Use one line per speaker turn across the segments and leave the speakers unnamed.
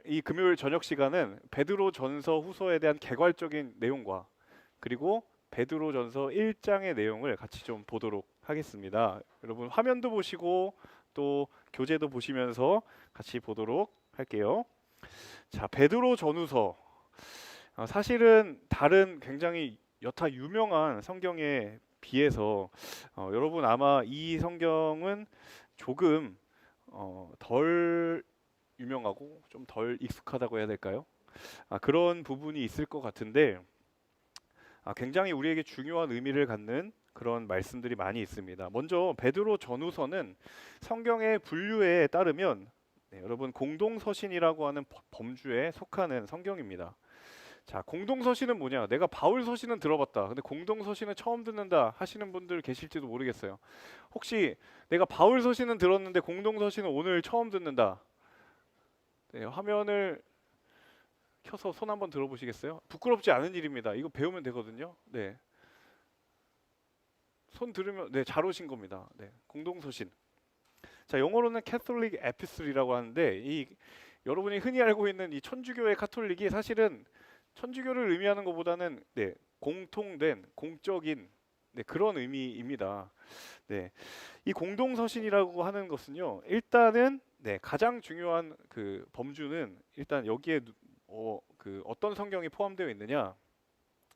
이 금요일 저녁 시간은 베드로전서 후서에 대한 개괄적인 내용과 그리고 베드로전서 1장의 내용을 같이 좀 보도록 하겠습니다. 여러분 화면도 보시고 또 교재도 보시면서 같이 보도록 할게요. 자, 베드로전후서. 사실은 다른 굉장히 여타 유명한 성경에 비해서 여러분 아마 이 성경은 조금 덜 유명하고 좀 덜 익숙하다고 해야 될까요? 그런 부분이 있을 것 같은데 굉장히 우리에게 중요한 의미를 갖는 그런 말씀들이 많이 있습니다. 먼저 베드로 전후서는 성경의 분류에 따르면 여러분 공동서신이라고 하는 범주에 속하는 성경입니다. 자, 공동서신은 뭐냐? 내가 바울 서신은 들어봤다. 근데 공동서신은 처음 듣는다 하시는 분들 계실지도 모르겠어요. 혹시 내가 바울 서신은 들었는데 공동서신은 오늘 처음 듣는다. 네, 화면을 켜서 손 한번 들어보시겠어요? 부끄럽지 않은 일입니다. 이거 배우면 되거든요. 네, 손 들으면 잘 오신 겁니다. 네, 공동서신. 자, 영어로는 캐톨릭 에피슬이라고 하는데 여러분이 흔히 알고 있는 이 천주교의 카톨릭이 사실은 천주교를 의미하는 것보다는 공통된 공적인 그런 의미입니다. 네, 이 공동서신이라고 하는 것은요, 일단은 가장 중요한 그 범주는 일단 여기에 어떤 성경이 포함되어 있느냐,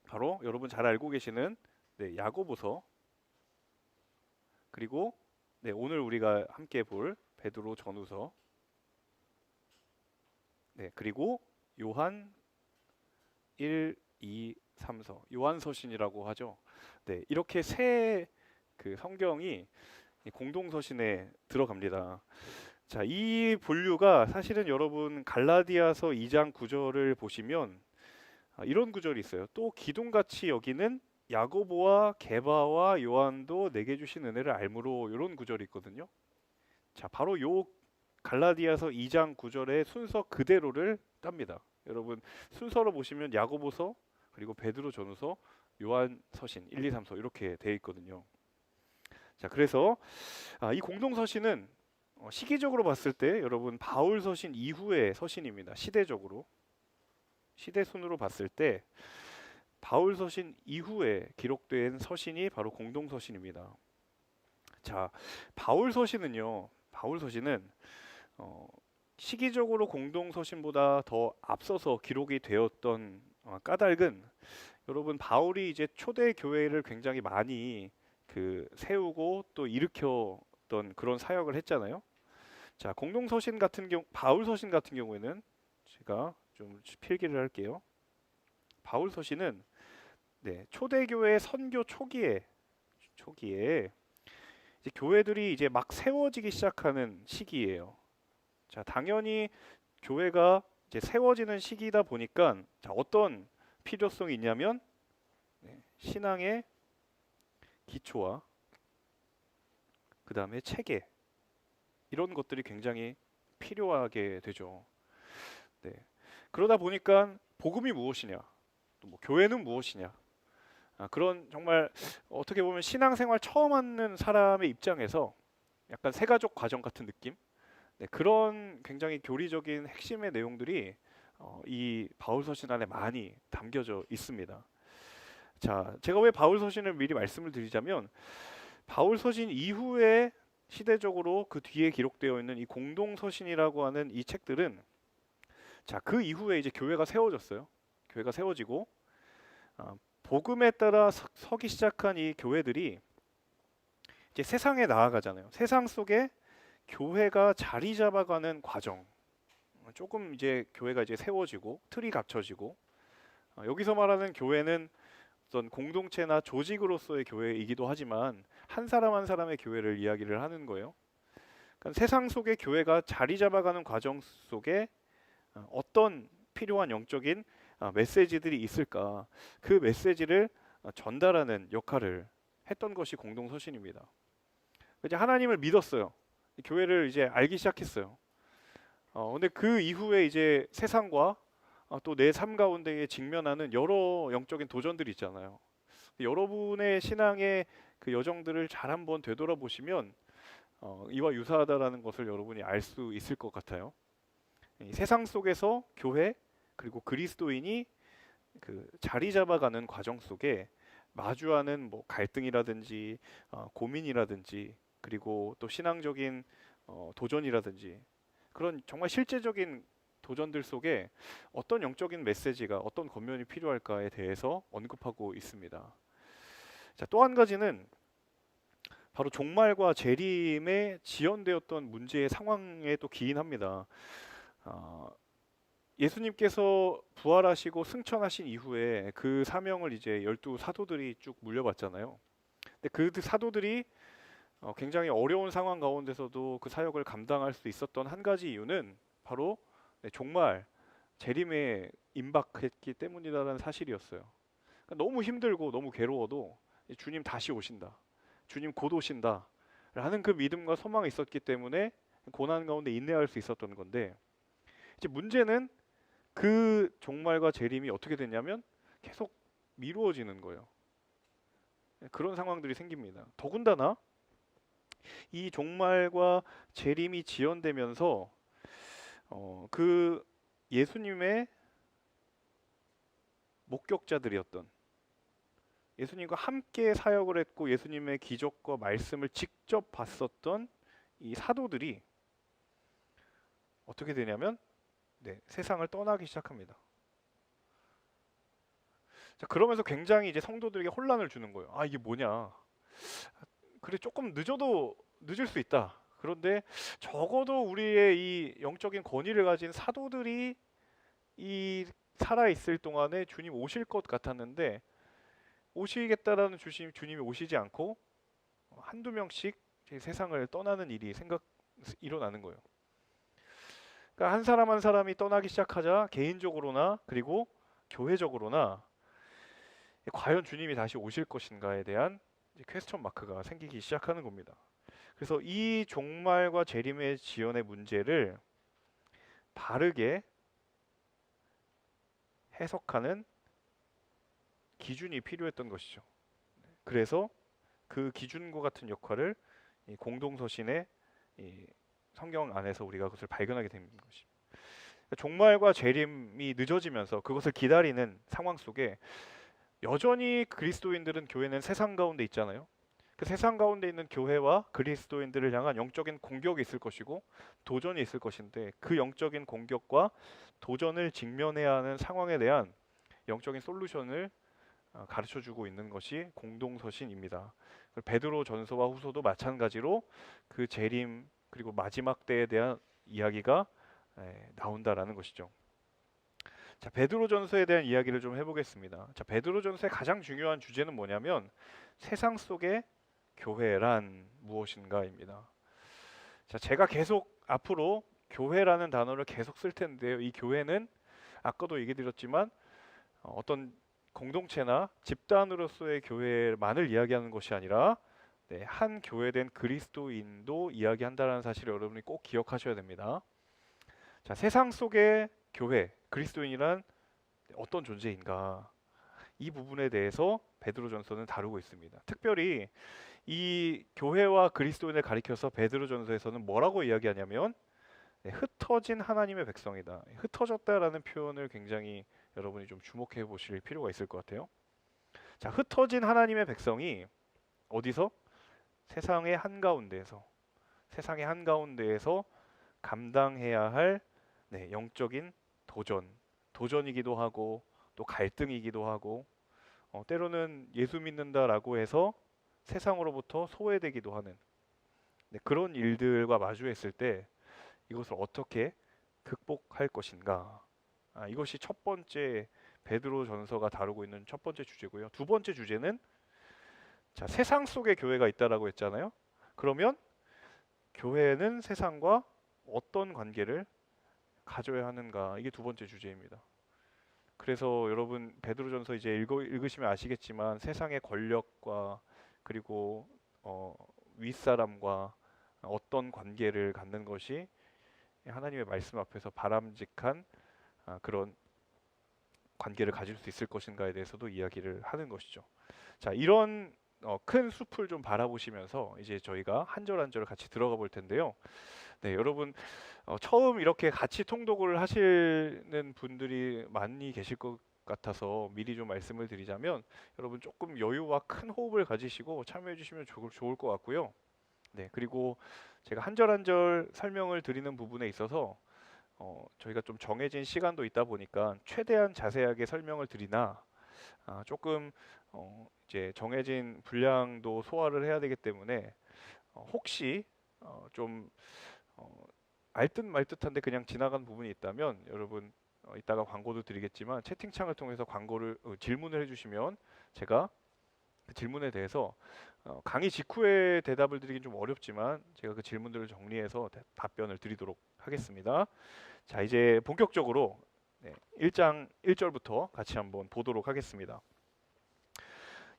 바로 여러분 잘 알고 계시는 야고보서, 그리고 오늘 우리가 함께 볼 베드로 전후서, 그리고 요한 1, 2, 3서, 요한서신이라고 하죠. 이렇게 세 그 성경이 이 공동서신에 들어갑니다. 자, 이 분류가 사실은 여러분 갈라디아서 2장 9절을 보시면 이런 구절이 있어요. 또 기둥같이 여기는 야고보와 게바와 요한도 내게 주신 은혜를 알므로, 이런 구절이 있거든요. 자, 바로 요 갈라디아서 2장 9절의 순서 그대로를 땁니다. 여러분 순서로 보시면 야고보서, 그리고 베드로 전후서, 요한서신 1, 2, 3서 이렇게 되어 있거든요. 자, 그래서 이 공동서신은 시기적으로 봤을 때 여러분 바울 서신 이후의 서신입니다. 시대적으로, 시대 순으로 봤을 때 바울 서신 이후에 기록된 서신이 바로 공동서신입니다. 자, 바울 서신은요, 바울 서신은 시기적으로 공동서신보다 더 앞서서 기록이 되었던 까닭은, 여러분 바울이 이제 초대 교회를 굉장히 많이 세우고 또 일으켰던 그런 사역을 했잖아요. 자, 공동서신 같은 경우, 바울 서신 같은 경우에는 제가 좀 필기를 할게요. 바울 서신은 초대교회 선교 초기에 이제 교회들이 이제 막 세워지기 시작하는 시기예요. 자, 당연히 교회가 이제 세워지는 시기다 보니까 자, 어떤 필요성이 있냐면 신앙의 기초와 그 다음에 체계, 이런 것들이 굉장히 필요하게 되죠. 그러다 보니까 복음이 무엇이냐, 또 뭐 교회는 무엇이냐, 그런 정말 어떻게 보면 신앙생활 처음 하는 사람의 입장에서 약간 새가족 과정 같은 느낌, 그런 굉장히 교리적인 핵심의 내용들이 이 바울 서신 안에 많이 담겨져 있습니다. 자, 제가 왜 바울 서신을 미리 말씀을 드리자면, 바울 서신 이후에 시대적으로 그 뒤에 기록되어 있는 이 공동 서신이라고 하는 이 책들은, 자, 그 이후에 이제 교회가 세워졌어요. 교회가 세워지고 복음에 따라 서기 시작한 이 교회들이 이제 세상에 나아가잖아요. 세상 속에 교회가 자리 잡아가는 과정, 조금 이제 교회가 이제 세워지고 틀이 갖춰지고, 여기서 말하는 교회는 어떤 공동체나 조직으로서의 교회이기도 하지만 한 사람 한 사람의 교회를 이야기를 하는 거예요. 그러니까 세상 속에 교회가 자리 잡아가는 과정 속에 어떤 필요한 영적인 메시지들이 있을까, 그 메시지를 전달하는 역할을 했던 것이 공동서신입니다. 이제 하나님을 믿었어요. 교회를 이제 알기 시작했어요. 근데 그 이후에 이제 세상과 또 내 삶 가운데에 직면하는 여러 영적인 도전들이 있잖아요. 여러분의 신앙의 그 여정들을 잘 한번 되돌아보시면 이와 유사하다라는 것을 여러분이 알 수 있을 것 같아요. 이 세상 속에서 교회 그리고 그리스도인이 그 자리 잡아가는 과정 속에 마주하는 뭐 갈등이라든지 고민이라든지 그리고 또 신앙적인 도전이라든지 그런 정말 실제적인 도전들 속에 어떤 영적인 메시지가 어떤 권면이 필요할까에 대해서 언급하고 있습니다. 자, 또 한 가지는 바로 종말과 재림에 지연되었던 문제의 상황에 또 기인합니다. 어, 예수님께서 부활하시고 승천하신 이후에 그 사명을 이제 12 사도들이 쭉 물려받잖아요. 근데 그 사도들이 굉장히 어려운 상황 가운데서도 그 사역을 감당할 수 있었던 한 가지 이유는 바로 종말 재림에 임박했기 때문이라는 사실이었어요. 그러니까 너무 힘들고 너무 괴로워도 주님 다시 오신다. 주님 곧 오신다. 라는 그 믿음과 소망이 있었기 때문에 고난 가운데 인내할 수 있었던 건데 이제 문제는 그 종말과 재림이 어떻게 됐냐면 계속 미루어지는 거예요. 그런 상황들이 생깁니다. 더군다나 이 종말과 재림이 지연되면서 그 예수님의 목격자들이었던 예수님과 함께 사역을 했고 예수님의 기적과 말씀을 직접 봤었던 이 사도들이 어떻게 되냐면 세상을 떠나기 시작합니다. 자, 그러면서 굉장히 이제 성도들에게 혼란을 주는 거예요. 아, 이게 뭐냐? 그래, 조금 늦어도 늦을 수 있다. 그런데 적어도 우리의 이 영적인 권위를 가진 사도들이 이 살아 있을 동안에 주님 오실 것 같았는데 오시겠다라는 주님이 오시지 않고 한두 명씩 세상을 떠나는 일이 일어나는 거예요. 그러니까 한 사람 한 사람이 떠나기 시작하자 개인적으로나 그리고 교회적으로나 과연 주님이 다시 오실 것인가에 대한 퀘스천 마크가 생기기 시작하는 겁니다. 그래서 이 종말과 재림의 지연의 문제를 바르게 해석하는 기준이 필요했던 것이죠. 그래서 그 기준과 같은 역할을 이 공동서신의 이 성경 안에서 우리가 그것을 발견하게 되는 것입니다. 종말과 재림이 늦어지면서 그것을 기다리는 상황 속에 여전히 그리스도인들은 교회는 세상 가운데 있잖아요. 그 세상 가운데 있는 교회와 그리스도인들을 향한 영적인 공격이 있을 것이고 도전이 있을 것인데 그 영적인 공격과 도전을 직면해야 하는 상황에 대한 영적인 솔루션을 가르쳐주고 있는 것이 공동서신입니다. 베드로 전서와 후서도 마찬가지로 그 재림 그리고 마지막 때에 대한 이야기가 나온다라는 것이죠. 자, 베드로전서에 대한 이야기를 좀 해보겠습니다. 자, 베드로전서의 가장 중요한 주제는 뭐냐면 세상 속의 교회란 무엇인가입니다. 자, 제가 계속 앞으로 교회라는 단어를 계속 쓸 텐데요. 이 교회는 아까도 얘기 드렸지만 어떤 공동체나 집단으로서의 교회만을 이야기하는 것이 아니라 한 교회된 그리스도인도 이야기한다는 사실을 여러분이 꼭 기억하셔야 됩니다. 자, 세상 속의 교회, 그리스도인이란 어떤 존재인가? 이 부분에 대해서 베드로전서는 다루고 있습니다. 특별히 이 교회와 그리스도인을 가리켜서 베드로전서에서는 뭐라고 이야기하냐면 흩어진 하나님의 백성이다. 흩어졌다라는 표현을 굉장히 여러분이 좀 주목해 보실 필요가 있을 것 같아요. 자, 흩어진 하나님의 백성이 어디서? 세상의 한가운데에서 세상의 한가운데에서 감당해야 할 영적인 도전이기도 하고 또 갈등이기도 하고 때로는 예수 믿는다라고 해서 세상으로부터 소외되기도 하는 그런 일들과 마주했을 때 이것을 어떻게 극복할 것인가? 이것이 첫 번째 베드로 전서가 다루고 있는 첫 번째 주제고요. 두 번째 주제는 자, 세상 속에 교회가 있다라고 했잖아요. 그러면 교회는 세상과 어떤 관계를 가져야 하는가? 이게 두 번째 주제입니다. 그래서 여러분 베드로전서 이제 읽으시면 아시겠지만 세상의 권력과 그리고 윗사람과 어떤 관계를 갖는 것이 하나님의 말씀 앞에서 바람직한 그런 관계를 가질 수 있을 것인가에 대해서도 이야기를 하는 것이죠. 자, 이런 큰 숲을 좀 바라보시면서 이제 저희가 한 절 한 절 같이 들어가 볼 텐데요. 네, 여러분 처음 이렇게 같이 통독을 하시는 분들이 많이 계실 것 같아서 미리 좀 말씀을 드리자면 여러분 조금 여유와 큰 호흡을 가지시고 참여해 주시면 좋을 것 같고요. 네, 그리고 제가 한 절 한 절 설명을 드리는 부분에 있어서 저희가 좀 정해진 시간도 있다 보니까 최대한 자세하게 설명을 드리나 조금 이제 정해진 분량도 소화를 해야 되기 때문에 혹시 좀 알듯 말듯한데 그냥 지나간 부분이 있다면 여러분 이따가 광고도 드리겠지만 채팅창을 통해서 광고를 질문을 해주시면 제가 그 질문에 대해서 강의 직후에 대답을 드리긴 좀 어렵지만 제가 그 질문들을 정리해서 답변을 드리도록 하겠습니다. 자, 이제 본격적으로 1장 1절부터 같이 한번 보도록 하겠습니다.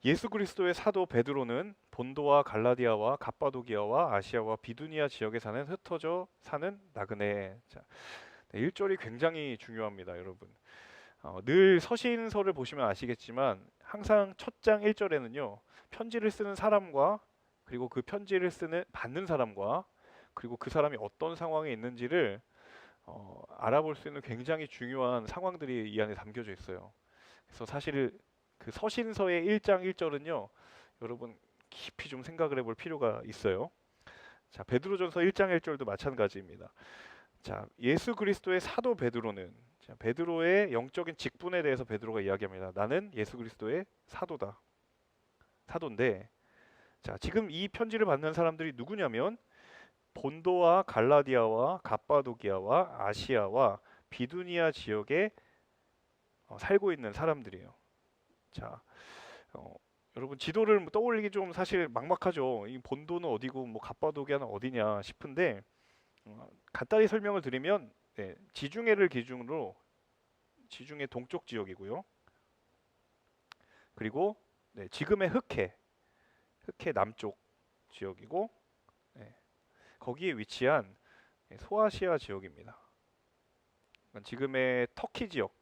예수 그리스도의 사도 베드로는 본도와 갈라디아와 갑바도기아와 아시아와 비두니아 지역에 사는 흩어져 사는 나그네. 자, 1절이 굉장히 중요합니다, 여러분. 늘 서신서를 보시면 아시겠지만 항상 첫 장 1절에는요. 편지를 쓰는 사람과 그리고 그 편지를 받는 사람과 그리고 그 사람이 어떤 상황에 있는지를 알아볼 수 있는 굉장히 중요한 상황들이 이 안에 담겨져 있어요. 그래서 사실 그 서신서의 1장 1절은요. 여러분 깊이 좀 생각을 해볼 필요가 있어요. 자, 베드로전서 1장 1절도 마찬가지입니다. 자, 예수 그리스도의 사도 베드로는 자, 베드로의 영적인 직분에 대해서 베드로가 이야기합니다. 나는 예수 그리스도의 사도다. 사도인데 자, 지금 이 편지를 받는 사람들이 누구냐면 본도와 갈라디아와 갑바도기아와 아시아와 비두니아 지역에 살고 있는 사람들이에요. 자, 어, 여러분 지도를 떠올리기 좀 사실 막막하죠. 이 본도는 어디고 뭐 갑바도기아는 어디냐 싶은데 간단히 설명을 드리면 지중해를 기준으로 지중해 동쪽 지역이고요. 그리고 지금의 흑해 남쪽 지역이고 거기에 위치한 소아시아 지역입니다. 지금의 터키 지역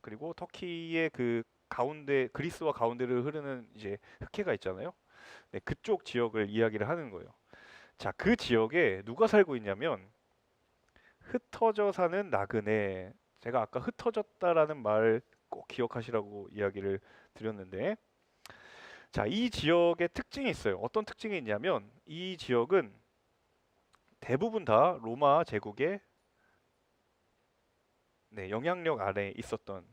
그리고 터키의 그 가운데 그리스와 가운데를 흐르는 이제 흑해가 있잖아요. 그쪽 지역을 이야기를 하는 거예요. 자, 그 지역에 누가 살고 있냐면 흩어져 사는 나그네. 제가 아까 흩어졌다라는 말 꼭 기억하시라고 이야기를 드렸는데, 자, 이 지역의 특징이 있어요. 어떤 특징이 있냐면 이 지역은 대부분 다 로마 제국의 영향력 아래에 있었던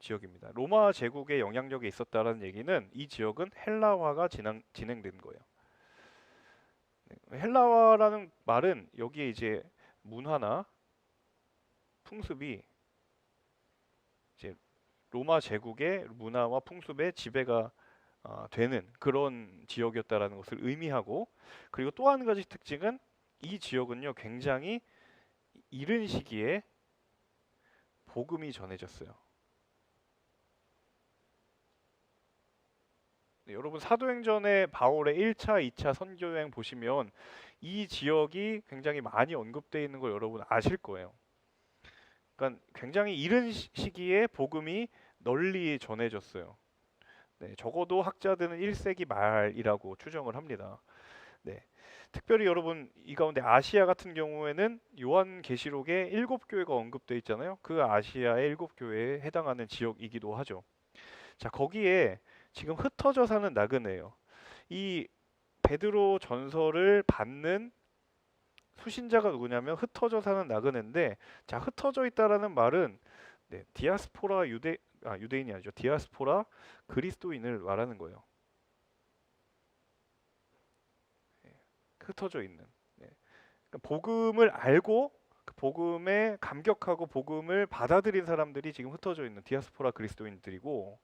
지역입니다. 로마 제국의 영향력이 있었다라는 얘기는 이 지역은 헬라화가 진행된 거예요. 헬라화라는 말은 여기에 이제 문화나 풍습이 이제 로마 제국의 문화와 풍습에 지배가 되는 그런 지역이었다라는 것을 의미하고 그리고 또 한 가지 특징은 이 지역은요 굉장히 이른 시기에 복음이 전해졌어요. 여러분 사도행전의 바울의 1차, 2차 선교여행 보시면 이 지역이 굉장히 많이 언급되어 있는 걸 여러분 아실 거예요. 그러니까 굉장히 이른 시기에 복음이 널리 전해졌어요. 적어도 학자들은 1세기 말이라고 추정을 합니다. 특별히 여러분 이 가운데 아시아 같은 경우에는 요한계시록에 7교회가 언급되어 있잖아요. 그 아시아의 7교회에 해당하는 지역이기도 하죠. 자, 거기에 지금 흩어져 사는 나그네예요. 이 베드로 전서를 받는 수신자가 누구냐면 흩어져 사는 나그네인데, 자, 흩어져 있다라는 말은 디아스포라 유대인이 아니죠. 디아스포라 그리스도인을 말하는 거예요. 흩어져 있는. 그러니까 복음을 알고 그 복음에 감격하고 복음을 받아들인 사람들이 지금 흩어져 있는 디아스포라 그리스도인들이고,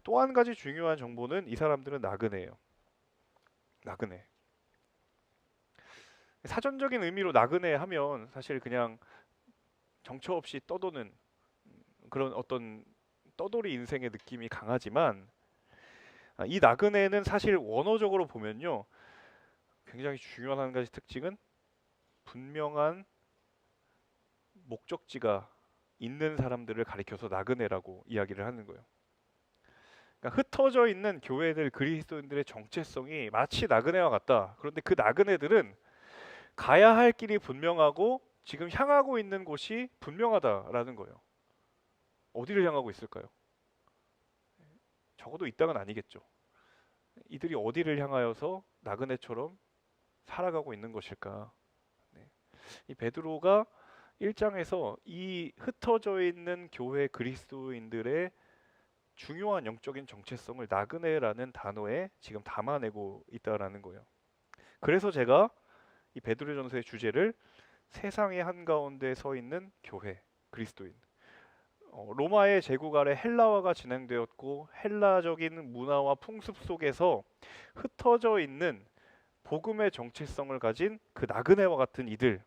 또 한 가지 중요한 정보는 이 사람들은 나그네예요. 나그네. 사전적인 의미로 나그네 하면 사실 그냥 정처 없이 떠도는 그런 어떤 떠돌이 인생의 느낌이 강하지만 이 나그네는 사실 원어적으로 보면요 굉장히 중요한 한 가지 특징은 분명한 목적지가 있는 사람들을 가리켜서 나그네라고 이야기를 하는 거예요. 그러니까 흩어져 있는 교회들 그리스도인들의 정체성이 마치 나그네와 같다. 그런데 그 나그네들은 가야 할 길이 분명하고 지금 향하고 있는 곳이 분명하다라는 거예요. 어디를 향하고 있을까요? 적어도 이 땅은 아니겠죠. 이들이 어디를 향하여서 나그네처럼 살아가고 있는 것일까? 네. 이 베드로가 1장에서 이 흩어져 있는 교회 그리스도인들의 중요한 영적인 정체성을 나그네라는 단어에 지금 담아내고 있다라는 거예요. 그래서 제가 이 베드로전서의 주제를 세상의 한가운데 서 있는 교회, 그리스도인. 로마의 제국 아래 헬라화가 진행되었고 헬라적인 문화와 풍습 속에서 흩어져 있는 복음의 정체성을 가진 그 나그네와 같은 이들,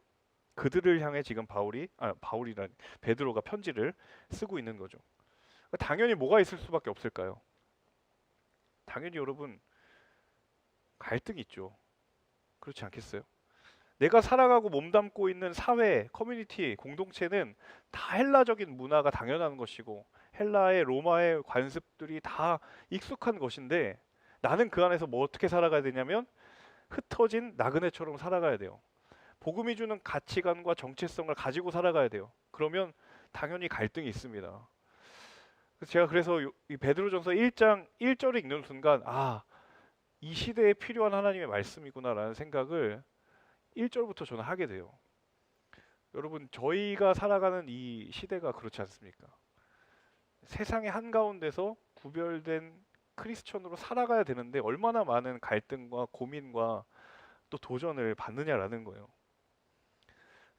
그들을 향해 지금 바울이란 베드로가 편지를 쓰고 있는 거죠. 당연히 뭐가 있을 수밖에 없을까요? 당연히 여러분 갈등이 있죠. 그렇지 않겠어요? 내가 살아가고 몸담고 있는 사회, 커뮤니티, 공동체는 다 헬라적인 문화가 당연한 것이고 헬라의 로마의 관습들이 다 익숙한 것인데 나는 그 안에서 뭐 어떻게 살아가야 되냐면 흩어진 나그네처럼 살아가야 돼요. 복음이 주는 가치관과 정체성을 가지고 살아가야 돼요. 그러면 당연히 갈등이 있습니다. 그래서 이 베드로전서 1장 1절을 읽는 순간 이 시대에 필요한 하나님의 말씀이구나라는 생각을 1절부터 저는 하게 돼요. 여러분, 저희가 살아가는 이 시대가 그렇지 않습니까? 세상의 한가운데서 구별된 크리스천으로 살아가야 되는데 얼마나 많은 갈등과 고민과 또 도전을 받느냐라는 거예요.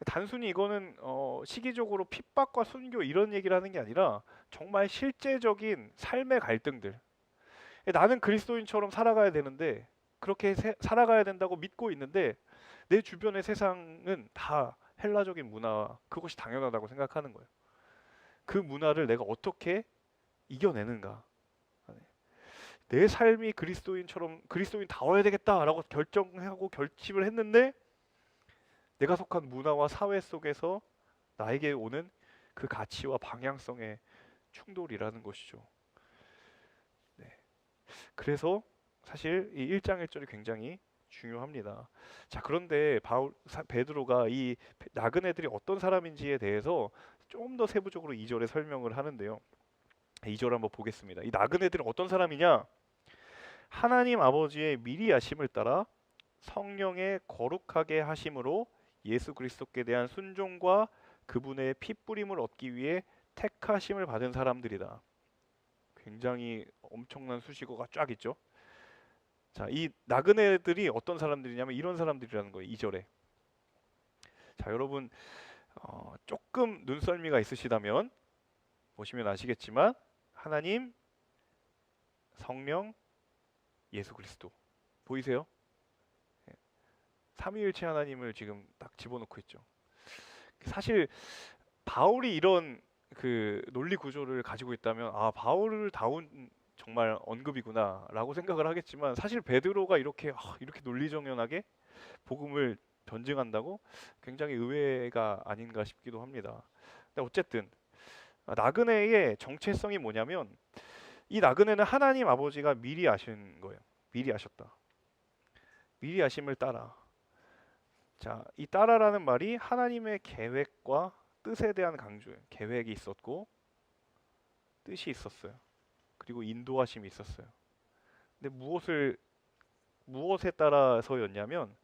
단순히 이거는 시기적으로 핍박과 순교 이런 얘기를 하는 게 아니라 정말 실제적인 삶의 갈등들. 나는 그리스도인처럼 살아가야 되는데 그렇게 살아가야 된다고 믿고 있는데 내 주변의 세상은 다 헬라적인 문화, 그것이 당연하다고 생각하는 거예요. 그 문화를 내가 어떻게 이겨내는가? 내 삶이 그리스도인다워야 되겠다라고 결정하고 결심을 했는데 내가 속한 문화와 사회 속에서 나에게 오는 그 가치와 방향성의 충돌이라는 것이죠. 네. 그래서 사실 이 1장 1절이 굉장히 중요합니다. 자, 그런데 베드로가 이 나그네들이 어떤 사람인지에 대해서 좀 더 세부적으로 2절에 설명을 하는데요. 2절 한번 보겠습니다. 이 나그네들은 어떤 사람이냐? 하나님 아버지의 미리 아심을 따라 성령의 거룩하게 하심으로 예수 그리스도께 대한 순종과 그분의 피 뿌림을 얻기 위해 택하심을 받은 사람들이다. 굉장히 엄청난 수식어가 쫙 있죠. 자, 이 나그네들이 어떤 사람들이냐면 이런 사람들이라는 거예요. 2절에. 자, 여러분 조금 눈썰미가 있으시다면 보시면 아시겠지만 하나님, 성령, 예수 그리스도 보이세요? 삼위일체 하나님을 지금 딱 집어넣고 있죠. 사실 바울이 이런 그 논리 구조를 가지고 있다면 바울을 다운 정말 언급이구나라고 생각을 하겠지만 사실 베드로가 이렇게 논리정연하게 복음을 변증한다고 굉장히 의외가 아닌가 싶기도 합니다. 근데 어쨌든 나그네의 정체성이 뭐냐면 이 나그네는 하나님 아버지가 미리 아신 거예요. 미리 아셨다. 미리 아심을 따라. 자, 이 따라라는 말이 하나님의 계획과 뜻에 대한 강조예요. 계획이 있었고 뜻이 있었어요. 그리고 인도하심이 있었어요. 근데 무엇에 따라서였냐면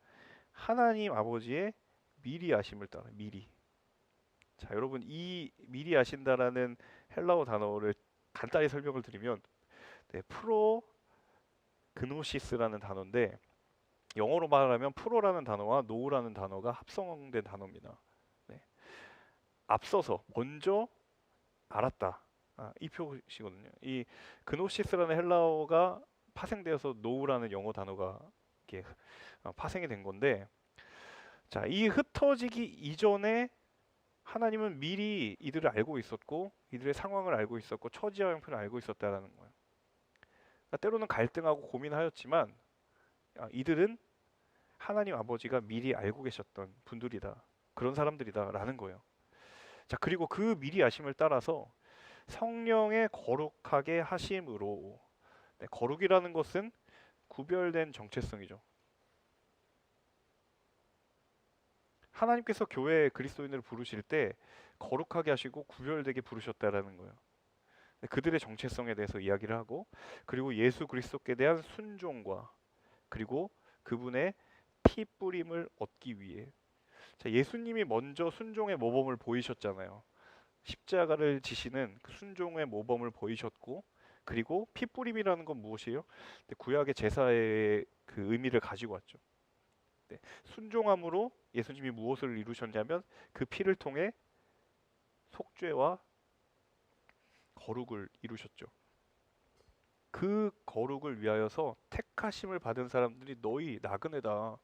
하나님 아버지의 미리 아심을 따라 미리. 자, 여러분 이 미리 아신다라는 헬라어 단어를 간단히 설명을 드리면 프로 그노시스라는 단어인데 영어로 말하면 프로라는 단어와 노우라는 단어가 합성된 단어입니다. 네. 앞서서 먼저 알았다. 이 표시거든요. 이 그노시스라는 헬라어가 파생되어서 노우라는 영어 단어가 이렇게 파생이 된 건데, 자, 이 흩어지기 이전에 하나님은 미리 이들을 알고 있었고, 이들의 상황을 알고 있었고, 처지와 형편을 알고 있었다라는 거예요. 그러니까 때로는 갈등하고 고민하였지만, 이들은 하나님 아버지가 미리 알고 계셨던 분들이다. 그런 사람들이다라는 거예요. 자, 그리고 그 미리 아심을 따라서 성령의 거룩하게 하심으로 네, 거룩이라는 것은 구별된 정체성이죠. 하나님께서 교회 그리스도인을 부르실 때 거룩하게 하시고 구별되게 부르셨다라는 거예요. 네, 그들의 정체성에 대해서 이야기를 하고, 그리고 예수 그리스도께 대한 순종과, 그리고 그분의 피 뿌림을 얻기 위해, 자, 예수님이 먼저 순종의 모범을 보이셨잖아요. 십자가를 지시는 그 순종의 모범을 보이셨고, 그리고 피 뿌림이라는 건 무엇이에요? 네, 구약의 제사의 그 의미를 가지고 왔죠. 네, 순종함으로 예수님이 무엇을 이루셨냐면 그 피를 통해 속죄와 거룩을 이루셨죠. 그 거룩을 위하여서 택하심을 받은 사람들이 너희 나그네다.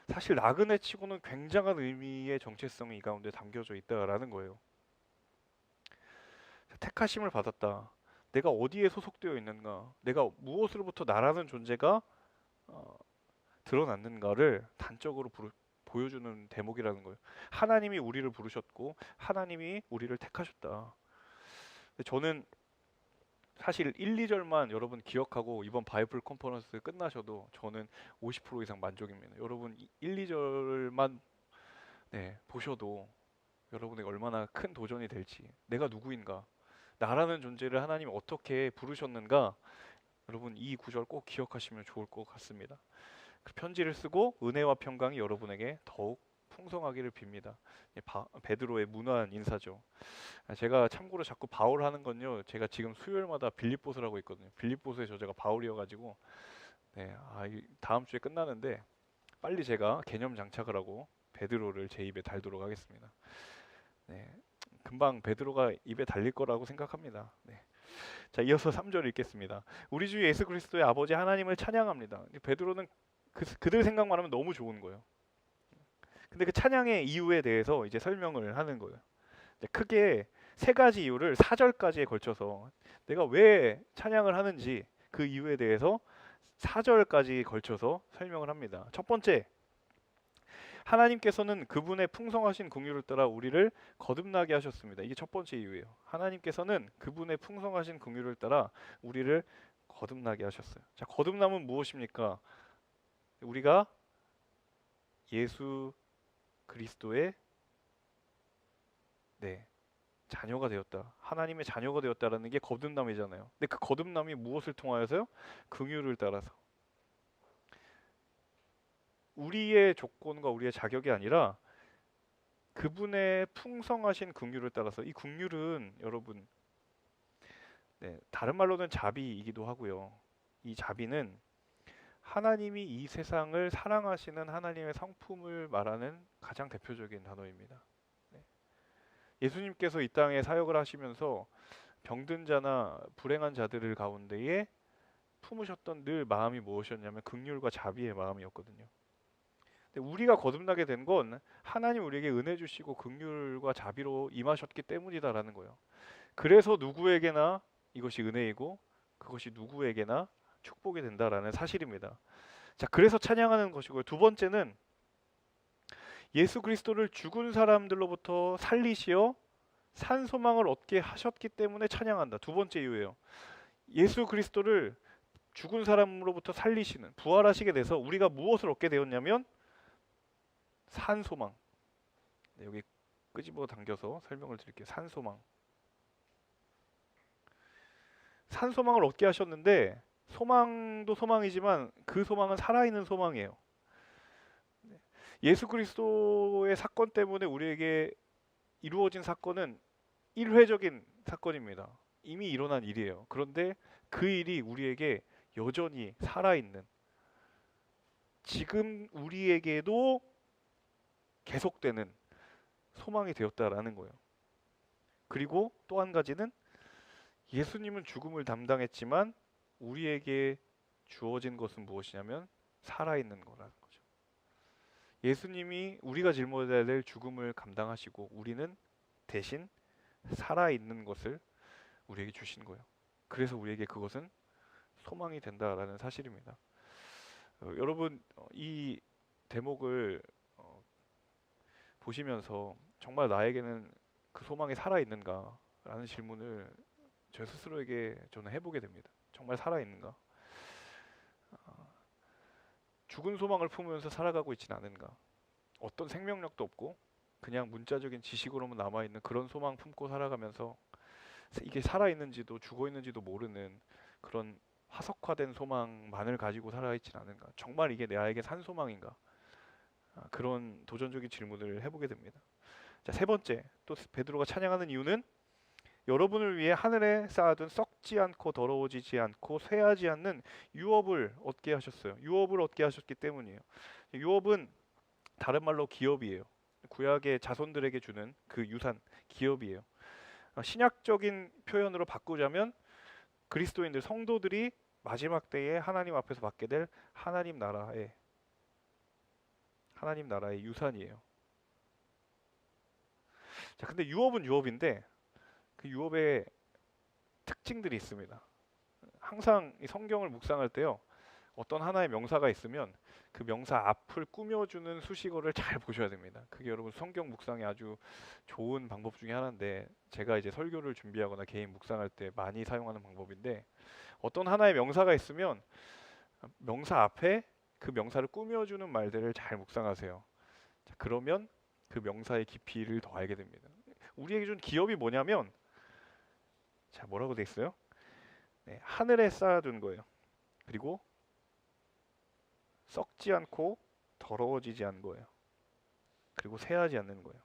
사실 나그네 치고는 굉장한 의미의 정체성이 이 가운데 담겨져 있다라는 거예요. 택하심을 받았다. 내가 어디에 소속되어 있는가? 내가 무엇으로부터 나라는 존재가 어, 드러났는가를 단적으로 보여주는 대목이라는 거예요. 하나님이 우리를 부르셨고 하나님이 우리를 택하셨다. 저는 사실 1, 2절만 여러분 기억하고 이번 바이블 컨퍼런스 끝나셔도 저는 50% 이상 만족입니다. 여러분 1, 2절만 보셔도 여러분에게 얼마나 큰 도전이 될지, 내가 누구인가, 나라는 존재를 하나님이 어떻게 부르셨는가, 여러분 이 구절 꼭 기억하시면 좋을 것 같습니다. 그 편지를 쓰고 은혜와 평강이 여러분에게 더욱 풍성하기를 빕니다. 베드로의 문화한 인사죠. 제가 참고로 자꾸 바울 하는 건요, 제가 지금 수요일마다 빌립보서를 하고 있거든요. 빌립보서의 저자가 바울이어가지고 다음 주에 끝나는데 빨리 제가 개념 장착을 하고 베드로를 제 입에 달도록 하겠습니다. 네, 금방 베드로가 입에 달릴 거라고 생각합니다. 네. 자, 이어서 3절 읽겠습니다. 우리 주 예수 그리스도의 아버지 하나님을 찬양합니다. 베드로는 그들 생각만 하면 너무 좋은 거예요. 근데 그 찬양의 이유에 대해서 이제 설명을 하는 거예요. 크게 세 가지 이유를 4절까지에 걸쳐서 내가 왜 찬양을 하는지 그 이유에 대해서 4절까지 걸쳐서 설명을 합니다. 첫 번째, 하나님께서는 그분의 풍성하신 긍휼을 따라 우리를 거듭나게 하셨습니다. 이게 첫 번째 이유예요. 하나님께서는 그분의 풍성하신 긍휼을 따라 우리를 거듭나게 하셨어요. 자, 거듭남은 무엇입니까? 우리가 예수 그리스도의 자녀가 되었다. 하나님의 자녀가 되었다라는 게 거듭남이잖아요. 근데 그 거듭남이 무엇을 통하여서요? 긍휼을 따라서. 우리의 조건과 우리의 자격이 아니라 그분의 풍성하신 긍휼을 따라서. 이 긍휼은 여러분, 다른 말로는 자비이기도 하고요. 이 자비는 하나님이 이 세상을 사랑하시는 하나님의 성품을 말하는 가장 대표적인 단어입니다. 예수님께서 이 땅에 사역을 하시면서 병든 자나 불행한 자들을 가운데에 품으셨던 늘 마음이 무엇이었냐면 긍휼과 자비의 마음이었거든요. 근데 우리가 거듭나게 된 건 하나님 우리에게 은혜 주시고 긍휼과 자비로 임하셨기 때문이다라는 거예요. 그래서 누구에게나 이것이 은혜이고 그것이 누구에게나 축복이 된다라는 사실입니다. 자, 그래서 찬양하는 것이고요. 두 번째는 예수 그리스도를 죽은 사람들로부터 살리시어 산 소망을 얻게 하셨기 때문에 찬양한다. 두 번째 이유예요. 예수 그리스도를 죽은 사람으로부터 살리시는, 부활하시게 돼서 우리가 무엇을 얻게 되었냐면 산 소망. 여기 끄집어 당겨서 설명을 드릴게요. 산 소망. 산 소망을 얻게 하셨는데 소망도 소망이지만 그 소망은 살아있는 소망이에요. 예수 그리스도의 사건 때문에 우리에게 이루어진 사건은 일회적인 사건입니다. 이미 일어난 일이에요. 그런데 그 일이 우리에게 여전히 살아있는, 지금 우리에게도 계속되는 소망이 되었다라는 거예요. 그리고 또 한 가지는 예수님은 죽음을 담당했지만 우리에게 주어진 것은 무엇이냐면 살아있는 거라는 거죠. 예수님이 우리가 짊어져야 될 죽음을 감당하시고 우리는 대신 살아있는 것을 우리에게 주신 거예요. 그래서 우리에게 그것은 소망이 된다라는 사실입니다. 여러분 이 대목을 보시면서 정말 나에게는 그 소망이 살아있는가라는 질문을 제 스스로에게 저는 해보게 됩니다. 정말 살아있는가? 죽은 소망을 품으면서 살아가고 있지는 않은가? 어떤 생명력도 없고 그냥 문자적인 지식으로만 남아있는 그런 소망 품고 살아가면서 이게 살아있는지도 죽어있는지도 모르는 그런 화석화된 소망만을 가지고 살아있지는 않은가? 정말 이게 나에게 산 소망인가? 그런 도전적인 질문을 해보게 됩니다. 자, 세 번째, 또 베드로가 찬양하는 이유는 여러분을 위해 하늘에 쌓아둔 썩지 않고 더러워지지 않고 쇠하지 않는 유업을 얻게 하셨어요. 유업을 얻게 하셨기 때문이에요. 유업은 다른 말로 기업이에요. 구약의 자손들에게 주는 그 유산, 기업이에요. 신약적인 표현으로 바꾸자면 그리스도인들, 성도들이 마지막 때에 하나님 앞에서 받게 될 하나님 나라의 유산이에요. 자, 근데 유업은 유업인데 그 유업의 특징들이 있습니다. 항상 이 성경을 묵상할 때요, 어떤 하나의 명사가 있으면 그 명사 앞을 꾸며주는 수식어를 잘 보셔야 됩니다. 그게 여러분 성경 묵상에 아주 좋은 방법 중에 하나인데, 제가 이제 설교를 준비하거나 개인 묵상할 때 많이 사용하는 방법인데, 어떤 하나의 명사가 있으면 명사 앞에 그 명사를 꾸며주는 말들을 잘 묵상하세요. 자, 그러면 그 명사의 깊이를 더 알게 됩니다. 우리에게 준 기업이 뭐냐면, 자, 뭐라고 돼 있어요? 네, 하늘에 쌓아둔 거예요. 그리고 썩지 않고 더러워지지 않은 거예요. 그리고 새하지 않는 거예요.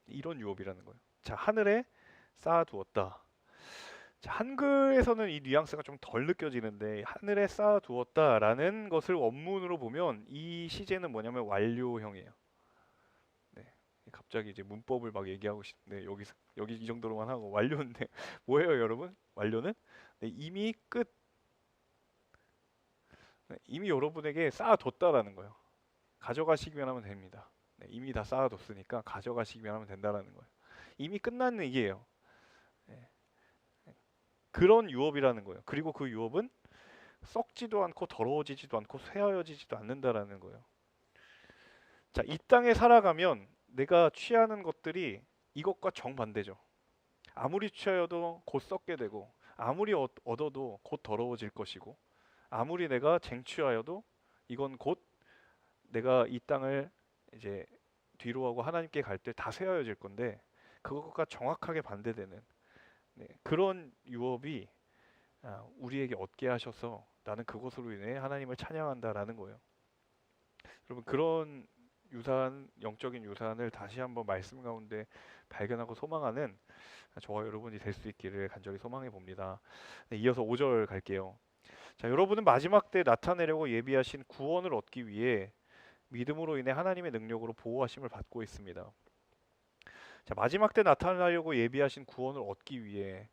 이런 유업이라는 거예요. 자, 하늘에 쌓아두었다. 자, 한글에서는 이 뉘앙스가 좀 덜 느껴지는데, 하늘에 쌓아두었다라는 것을 원문으로 보면 이 시제는 뭐냐면 완료형이에요. 네, 갑자기 이제 문법을 막 얘기하고 싶네. 여기 이 정도로만 하고 완료인데 뭐예요, 여러분? 완료는 네, 이미 끝. 네, 이미 여러분에게 쌓아뒀다라는 거예요. 가져가시기만 하면 됩니다. 네, 이미 다 쌓아뒀으니까 가져가시기만 하면 된다라는 거예요. 이미 끝난 얘기예요. 네, 그런 유업이라는 거예요. 그리고 그 유업은 썩지도 않고 더러워지지도 않고 쇠하여지지도 않는다라는 거예요. 자, 이 땅에 살아가면 내가 취하는 것들이 이것과 정반대죠. 아무리 취하여도 곧 썩게 되고, 아무리 얻어도 곧 더러워질 것이고, 아무리 내가 쟁취하여도 이건 곧 내가 이 땅을 이제 뒤로 하고 하나님께 갈 때 다 쇠하여질 건데, 그것과 정확하게 반대되는 네, 그런 유업이 우리에게 얻게 하셔서 나는 그것으로 인해 하나님을 찬양한다라는 거예요. 여러분, 그런 유산, 영적인 유산을 다시 한번 말씀 가운데 발견하고 소망하는 저와 여러분이 될 수 있기를 간절히 소망해 봅니다. 네, 이어서 5절 갈게요. 자, 여러분은 마지막 때 나타내려고 예비하신 구원을 얻기 위해 믿음으로 인해 하나님의 능력으로 보호하심을 받고 있습니다. 자, 마지막 때 나타나려고 예비하신 구원을 얻기 위해,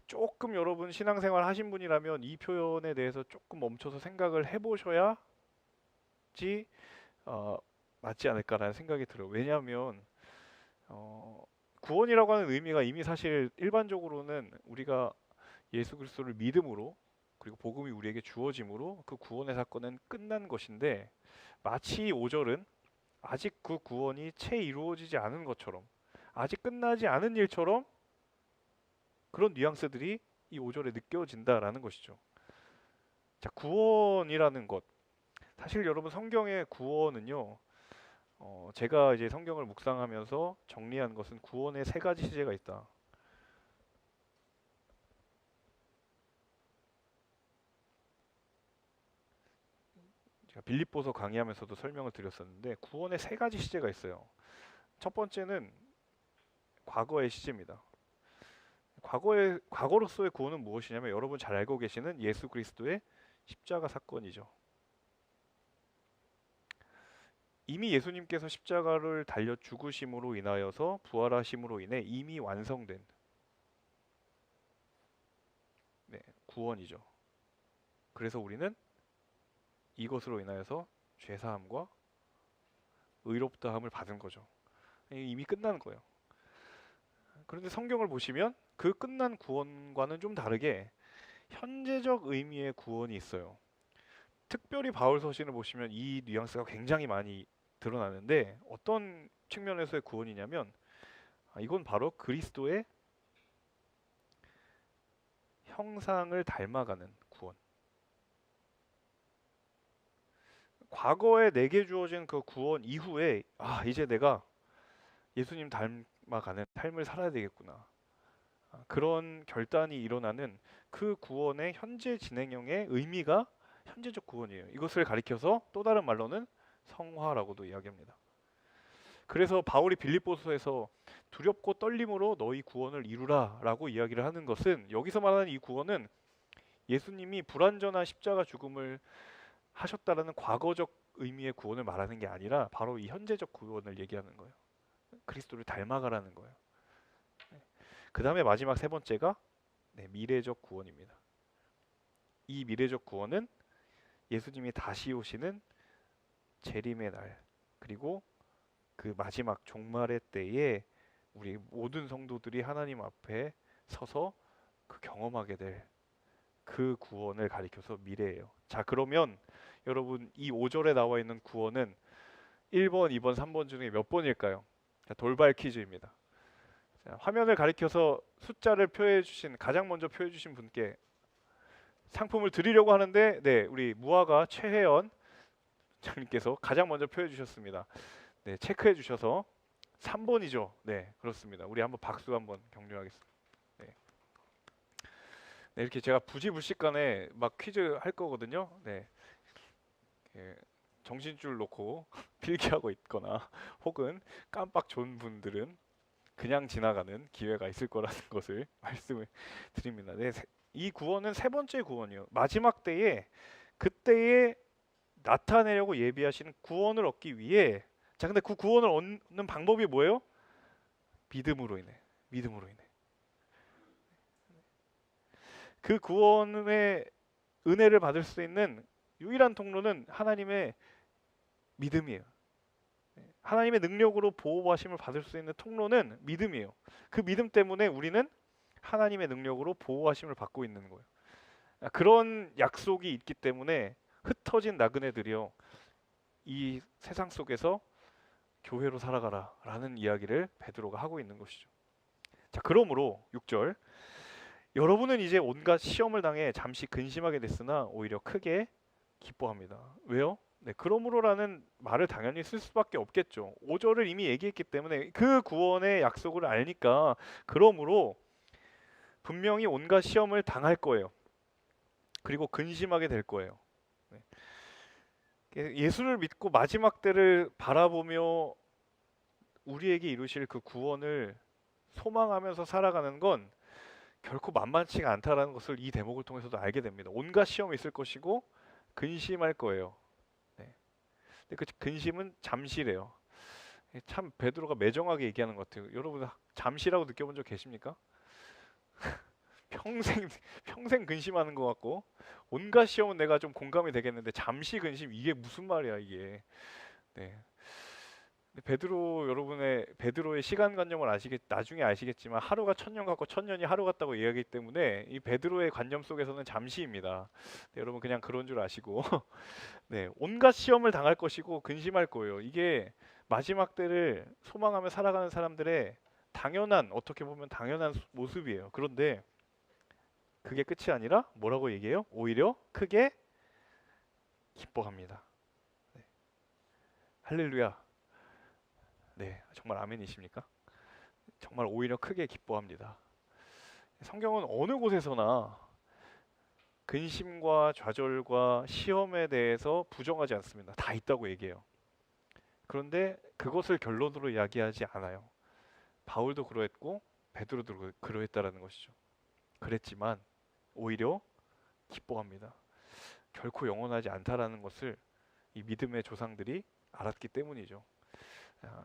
조금 여러분 신앙생활 하신 분이라면 이 표현에 대해서 조금 멈춰서 생각을 해보셔야지 어, 맞지 않을까라는 생각이 들어요. 왜냐하면 구원이라고 하는 의미가 이미 사실 일반적으로는 우리가 예수 그리스도를 믿음으로, 그리고 복음이 우리에게 주어짐으로 그 구원의 사건은 끝난 것인데, 마치 5절은 아직 그 구원이 채 이루어지지 않은 것처럼, 아직 끝나지 않은 일처럼 그런 뉘앙스들이 이 5절에 느껴진다라는 것이죠. 자, 구원이라는 것. 사실 여러분, 성경의 구원은요, 제가 이제 성경을 묵상하면서 정리한 것은 구원의 세 가지 시제가 있다. 제가 빌립보서 강의하면서도 설명을 드렸었는데, 구원의 세 가지 시제가 있어요. 첫 번째는 과거의 시제입니다. 과거로서의 구원은 무엇이냐면, 여러분 잘 알고 계시는 예수 그리스도의 십자가 사건이죠. 이미 예수님께서 십자가를 달려 죽으심으로 인하여서 부활하심으로 인해 이미 완성된 네, 구원이죠. 그래서 우리는 이것으로 인하여서 죄사함과 의롭다함을 받은 거죠. 이미 끝난 거예요. 그런데 성경을 보시면 그 끝난 구원과는 좀 다르게 현재적 의미의 구원이 있어요. 특별히 바울 서신을 보시면 이 뉘앙스가 굉장히 많이 드러나는데, 어떤 측면에서의 구원이냐면, 이건 바로 그리스도의 형상을 닮아가는 구원. 과거에 내게 주어진 그 구원 이후에 이제 내가 예수님 닮아가는 삶을 살아야 되겠구나. 그런 결단이 일어나는 그 구원의 현재 진행형의 의미가 현재적 구원이에요. 이것을 가리켜서 또 다른 말로는 성화라고도 이야기합니다. 그래서 바울이 빌립보서에서 두렵고 떨림으로 너희 구원을 이루라라고 이야기를 하는 것은, 여기서 말하는 이 구원은 예수님이 불완전한 십자가 죽음을 하셨다라는 과거적 의미의 구원을 말하는 게 아니라 바로 이 현재적 구원을 얘기하는 거예요. 그리스도를 닮아가라는 거예요. 그 다음에 마지막 세 번째가 미래적 구원입니다. 이 미래적 구원은 예수님이 다시 오시는 재림의 날, 그리고 그 마지막 종말의 때에 우리 모든 성도들이 하나님 앞에 서서 그 경험하게 될 그 구원을 가리켜서 미래예요. 자, 그러면 여러분, 이 5절에 나와 있는 구원은 1번, 2번, 3번 중에 몇 번일까요? 자, 돌발 퀴즈입니다. 자, 화면을 가리켜서 숫자를 가장 먼저 표해 주신 분께 상품을 드리려고 하는데, 우리 무화과 최혜연 장님께서 가장 먼저 표해 주셨습니다. 체크해 주셔서 3번이죠. 네, 그렇습니다. 우리 한번 박수 한번 격려하겠습니다. 이렇게 제가 부지불식간에 막 퀴즈 할 거거든요. 정신줄 놓고 필기하고 있거나 혹은 깜빡 존 분들은 그냥 지나가는 기회가 있을 거라는 것을 말씀을 드립니다. 이 구원은 세 번째 구원이요. 마지막 때에, 그때에 나타내려고 예비하시는 구원을 얻기 위해, 자, 근데 그 구원을 얻는 방법이 뭐예요? 믿음으로 인해. 그 구원의 은혜를 받을 수 있는 유일한 통로는 하나님의 믿음이에요. 하나님의 능력으로 보호하심을 받을 수 있는 통로는 믿음이에요. 그 믿음 때문에 우리는 하나님의 능력으로 보호하심을 받고 있는 거예요. 그런 약속이 있기 때문에 흩어진 나그네들이요, 이 세상 속에서 교회로 살아가라 라는 이야기를 베드로가 하고 있는 것이죠. 자, 그러므로 6절, 여러분은 이제 온갖 시험을 당해 잠시 근심하게 됐으나 오히려 크게 기뻐합니다. 왜요? 그러므로라는 말을 당연히 쓸 수밖에 없겠죠. 5절을 이미 얘기했기 때문에 그 구원의 약속을 알니까, 그러므로 분명히 온갖 시험을 당할 거예요. 그리고 근심하게 될 거예요. 예수를 믿고 마지막 때를 바라보며 우리에게 이루실 그 구원을 소망하면서 살아가는 건 결코 만만치가 않다라는 것을 이 대목을 통해서도 알게 됩니다. 온갖 시험이 있을 것이고 근심할 거예요. 근데 그 근심은 잠시래요. 참 베드로가 매정하게 얘기하는 것 같아요. 여러분, 잠시라고 느껴본 적 계십니까? 평생 근심하는 것 같고, 온갖 시험은 내가 좀 공감이 되겠는데 잠시 근심, 이게 무슨 말이야 이게. 여러분의 베드로의 시간관념을 나중에 아시겠지만 하루가 1000년 같고 1000년이 하루 같다고 이야기하기 때문에 이 베드로의 관념 속에서는 잠시입니다. 여러분 그냥 그런 줄 아시고 온갖 시험을 당할 것이고 근심할 거예요. 이게 마지막 때를 소망하며 살아가는 사람들의 어떻게 보면 당연한 모습이에요. 그런데 그게 끝이 아니라 뭐라고 얘기해요? 오히려 크게 기뻐합니다. 할렐루야. 정말 아멘이십니까? 정말 오히려 크게 기뻐합니다. 성경은 어느 곳에서나 근심과 좌절과 시험에 대해서 부정하지 않습니다. 다 있다고 얘기해요. 그런데 그것을 결론으로 이야기하지 않아요. 바울도 그러했고 베드로도 그러했다라는 것이죠. 그랬지만 오히려 기뻐합니다. 결코 영원하지 않다라는 것을 이 믿음의 조상들이 알았기 때문이죠.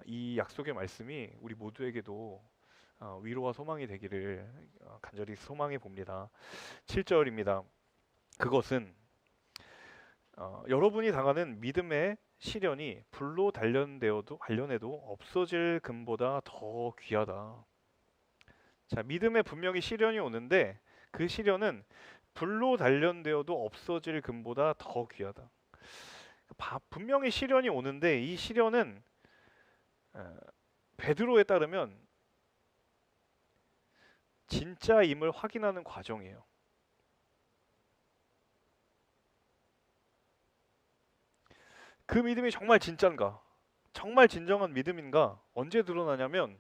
이 약속의 말씀이 우리 모두에게도 위로와 소망이 되기를 간절히 소망해 봅니다. 7절입니다. 그것은 여러분이 당하는 믿음의 시련이 불로 관련해도 없어질 금보다 더 귀하다. 자, 믿음에 분명히 시련이 오는데 그 시련은 불로 단련되어도 없어질 금보다 더 귀하다. 분명히 시련이 오는데 이 시련은 베드로에 따르면 진짜임을 확인하는 과정이에요. 그 믿음이 정말 진짠가? 정말 진정한 믿음인가? 언제 드러나냐면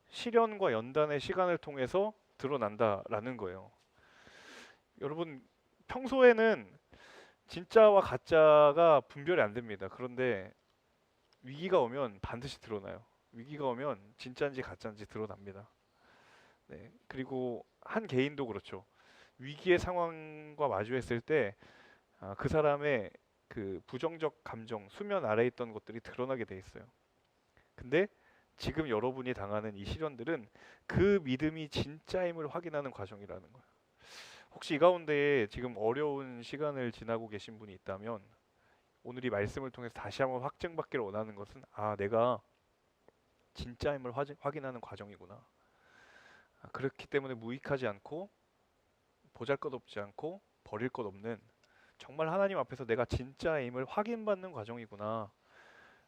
시련과 연단의 시간을 통해서 드러난다라는 거예요. 여러분, 평소에는 진짜와 가짜가 분별이 안 됩니다. 그런데 위기가 오면 반드시 드러나요. 위기가 오면 진짜인지 가짜인지 드러납니다. 네. 그리고 한 개인도 그렇죠. 위기의 상황과 마주했을 때 그 사람의 그 부정적 감정, 수면 아래에 있던 것들이 드러나게 돼 있어요. 근데 지금 여러분이 당하는 이 시련들은 그 믿음이 진짜임을 확인하는 과정이라는 거예요. 혹시 이 가운데 지금 어려운 시간을 지나고 계신 분이 있다면 오늘 이 말씀을 통해서 다시 한번 확증받기를 원하는 것은 내가 진짜임을 확인하는 과정이구나. 그렇기 때문에 무익하지 않고 보잘것없지 않고 버릴 것 없는 정말 하나님 앞에서 내가 진짜임을 확인받는 과정이구나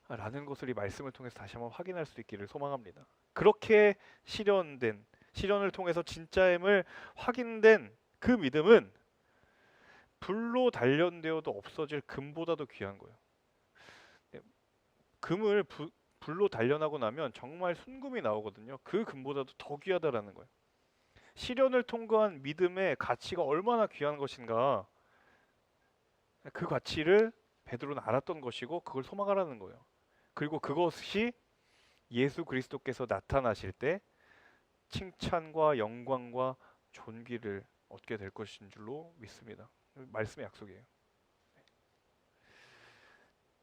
라는 것을 이 말씀을 통해서 다시 한번 확인할 수 있기를 소망합니다. 그렇게 시련을 통해서 진짜임을 확인된 그 믿음은 불로 단련되어도 없어질 금보다도 귀한 거예요. 네, 금을 불로 단련하고 나면 정말 순금이 나오거든요. 그 금보다도 더 귀하다라는 거예요. 시련을 통과한 믿음의 가치가 얼마나 귀한 것인가, 그 가치를 베드로는 알았던 것이고 그걸 소망하라는 거예요. 그리고 그것이 예수 그리스도께서 나타나실 때 칭찬과 영광과 존귀를 얻게 될 것인 줄로 믿습니다. 말씀의 약속이에요.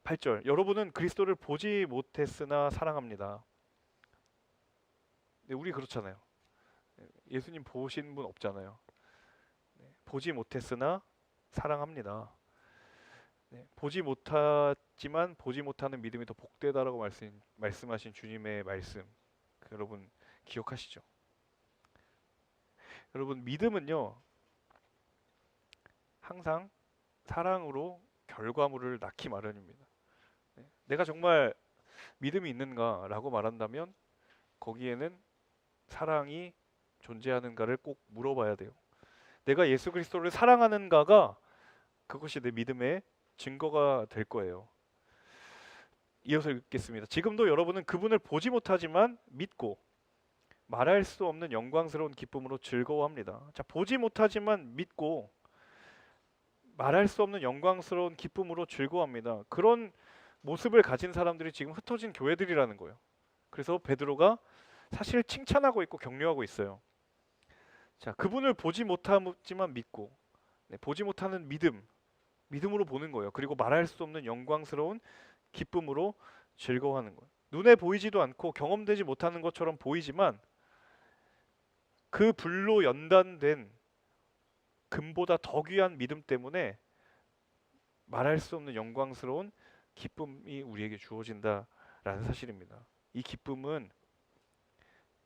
8절, 여러분은 그리스도를 보지 못했으나 사랑합니다. 네, 우리 그렇잖아요. 예수님 보신 분 없잖아요. 보지 못했으나 사랑합니다. 보지 못하지만 보지 못하는 믿음이 더 복되다라고 말씀하신 주님의 말씀, 여러분 기억하시죠? 여러분, 믿음은요 항상 사랑으로 결과물을 낳기 마련입니다. 내가 정말 믿음이 있는가라고 말한다면 거기에는 사랑이 존재하는가를 꼭 물어봐야 돼요. 내가 예수 그리스도를 사랑하는가가 그것이 내 믿음의 증거가 될 거예요. 이어서 읽겠습니다. 지금도 여러분은 그분을 보지 못하지만 믿고 말할 수 없는 영광스러운 기쁨으로 즐거워합니다. 자, 보지 못하지만 믿고 말할 수 없는 영광스러운 기쁨으로 즐거워합니다. 그런 모습을 가진 사람들이 지금 흩어진 교회들이라는 거예요. 그래서 베드로가 사실 칭찬하고 있고 격려하고 있어요. 자, 그분을 보지 못하지만 믿고, 보지 못하는 믿음으로 보는 거예요. 그리고 말할 수 없는 영광스러운 기쁨으로 즐거워하는 거예요. 눈에 보이지도 않고 경험되지 못하는 것처럼 보이지만 그 불로 연단된 금보다 더 귀한 믿음 때문에 말할 수 없는 영광스러운 기쁨이 우리에게 주어진다라는 사실입니다. 이 기쁨은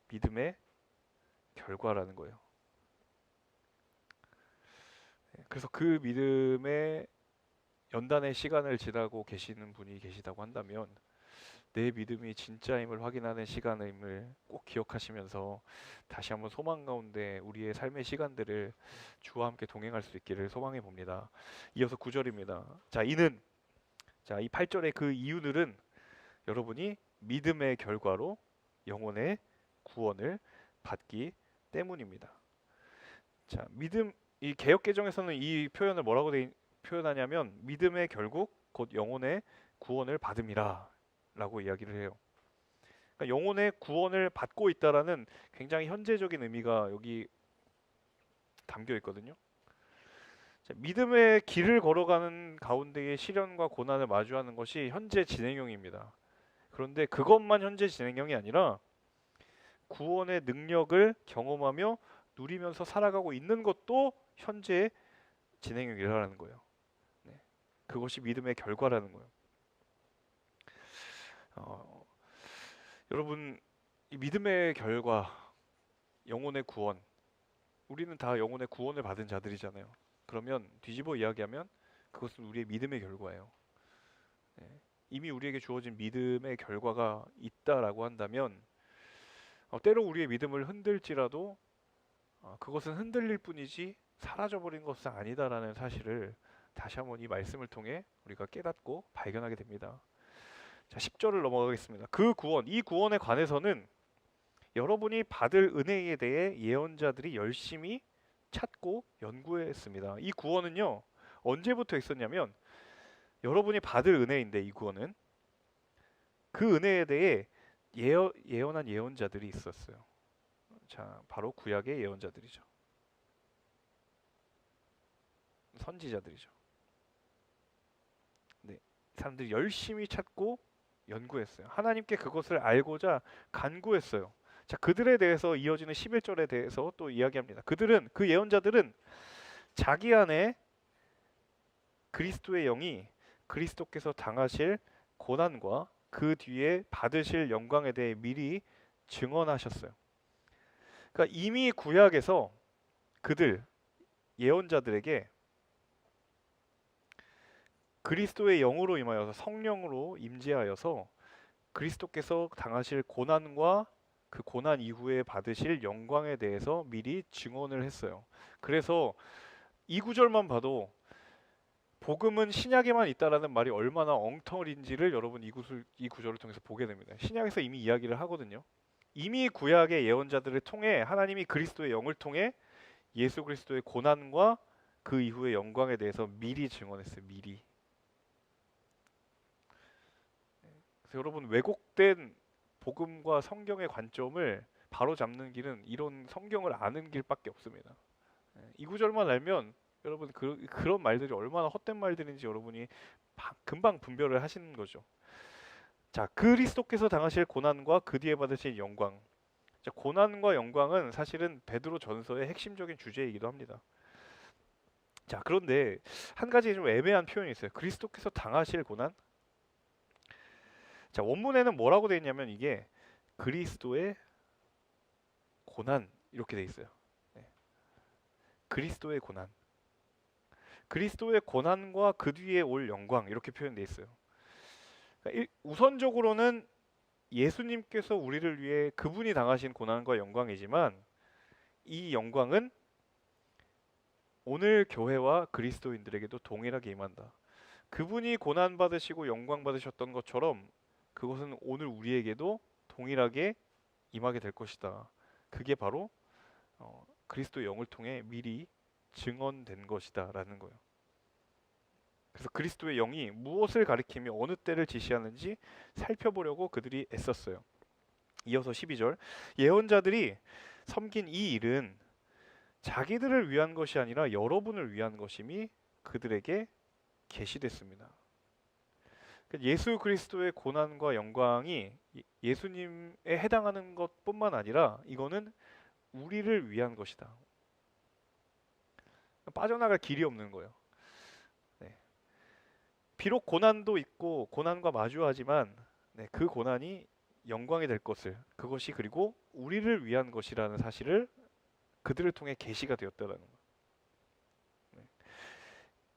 믿음의 결과라는 거예요. 그래서 그 믿음의 연단의 시간을 지나고 계시는 분이 계시다고 한다면 내 믿음이 진짜임을 확인하는 시간임을 꼭 기억하시면서 다시 한번 소망 가운데 우리의 삶의 시간들을 주와 함께 동행할 수 있기를 소망해 봅니다. 이어서 9절입니다. 이 8절의 그 이유들은 여러분이 믿음의 결과로 영혼의 구원을 받기 때문입니다. 자, 이 개역 개정에서는 이 표현을 뭐라고 표현하냐면 믿음의 결국 곧 영혼의 구원을 받음이라 라고 이야기를 해요. 그러니까 영혼의 구원을 받고 있다라는 굉장히 현재적인 의미가 여기 담겨 있거든요. 자, 믿음의 길을 걸어가는 가운데의 시련과 고난을 마주하는 것이 현재 진행형입니다. 그런데 그것만 현재 진행형이 아니라 구원의 능력을 경험하며 누리면서 살아가고 있는 것도 현재 진행형이라는 거예요. 그것이 믿음의 결과라는 거예요. 여러분, 이 믿음의 결과, 영혼의 구원, 우리는 다 영혼의 구원을 받은 자들이잖아요. 그러면 뒤집어 이야기하면 그것은 우리의 믿음의 결과예요. 이미 우리에게 주어진 믿음의 결과가 있다라고 한다면 때로 우리의 믿음을 흔들지라도 그것은 흔들릴 뿐이지 사라져버린 것은 아니다라는 사실을 다시 한번 이 말씀을 통해 우리가 깨닫고 발견하게 됩니다. 자, 10절을 넘어가겠습니다. 그 구원, 이 구원에 관해서는 여러분이 받을 은혜에 대해 예언자들이 열심히 찾고 연구했습니다. 이 구원은요, 언제부터 있었냐면 여러분이 받을 은혜인데 이 구원은 그 은혜에 대해 예언한 예언자들이 있었어요. 자, 바로 구약의 예언자들이죠. 선지자들이죠. 네, 사람들이 열심히 찾고 연구했어요. 하나님께 그것을 알고자 간구했어요. 자, 그들에 대해서 이어지는 11절에 대해서 또 이야기합니다. 그 예언자들은 자기 안에 그리스도의 영이 그리스도께서 당하실 고난과 그 뒤에 받으실 영광에 대해 미리 증언하셨어요. 그러니까 이미 구약에서 그들 예언자들에게 그리스도의 영으로 임하여서 성령으로 임재하여서 그리스도께서 당하실 고난과 그 고난 이후에 받으실 영광에 대해서 미리 증언을 했어요. 그래서 이 구절만 봐도 복음은 신약에만 있다라는 말이 얼마나 엉터리인지를 여러분 이 구절을 통해서 보게 됩니다. 신약에서 이미 이야기를 하거든요. 이미 구약의 예언자들을 통해 하나님이 그리스도의 영을 통해 예수 그리스도의 고난과 그 이후의 영광에 대해서 미리 증언했어요. 미리. 그래서 여러분 왜곡된 복음과 성경의 관점을 바로 잡는 길은 이런 성경을 아는 길밖에 없습니다. 이 구절만 알면 여러분 그런 말들이 얼마나 헛된 말들인지 여러분이 금방 분별을 하시는 거죠. 자, 그리스도께서 당하실 고난과 그 뒤에 받으실 영광. 자, 고난과 영광은 사실은 베드로 전서의 핵심적인 주제이기도 합니다. 자, 그런데 한 가지 좀 애매한 표현이 있어요. 그리스도께서 당하실 고난? 자, 원문에는 뭐라고 되어 있냐면 이게 그리스도의 고난 이렇게 되어 있어요. 네. 그리스도의 고난. 그리스도의 고난과 그 뒤에 올 영광 이렇게 표현되어 있어요. 그러니까 우선적으로는 예수님께서 우리를 위해 그분이 당하신 고난과 영광이지만 이 영광은 오늘 교회와 그리스도인들에게도 동일하게 임한다. 그분이 고난 받으시고 영광 받으셨던 것처럼 그것은 오늘 우리에게도 동일하게 임하게 될 것이다. 그게 바로 그리스도의 영을 통해 미리 증언된 것이다라는 거예요. 그래서 그리스도의 영이 무엇을 가리키며 어느 때를 지시하는지 살펴보려고 그들이 애썼어요. 이어서 12절 예언자들이 섬긴 이 일은 자기들을 위한 것이 아니라 여러분을 위한 것임이 그들에게 계시됐습니다. 예수 그리스도의 고난과 영광이 예수님에 해당하는 것뿐만 아니라 이거는 우리를 위한 것이다. 빠져나갈 길이 없는 거예요. 네. 비록 고난도 있고 고난과 마주하지만 그 고난이 영광이 될 것을 그것이 그리고 우리를 위한 것이라는 사실을 그들을 통해 계시가 되었다라는 거예요. 네.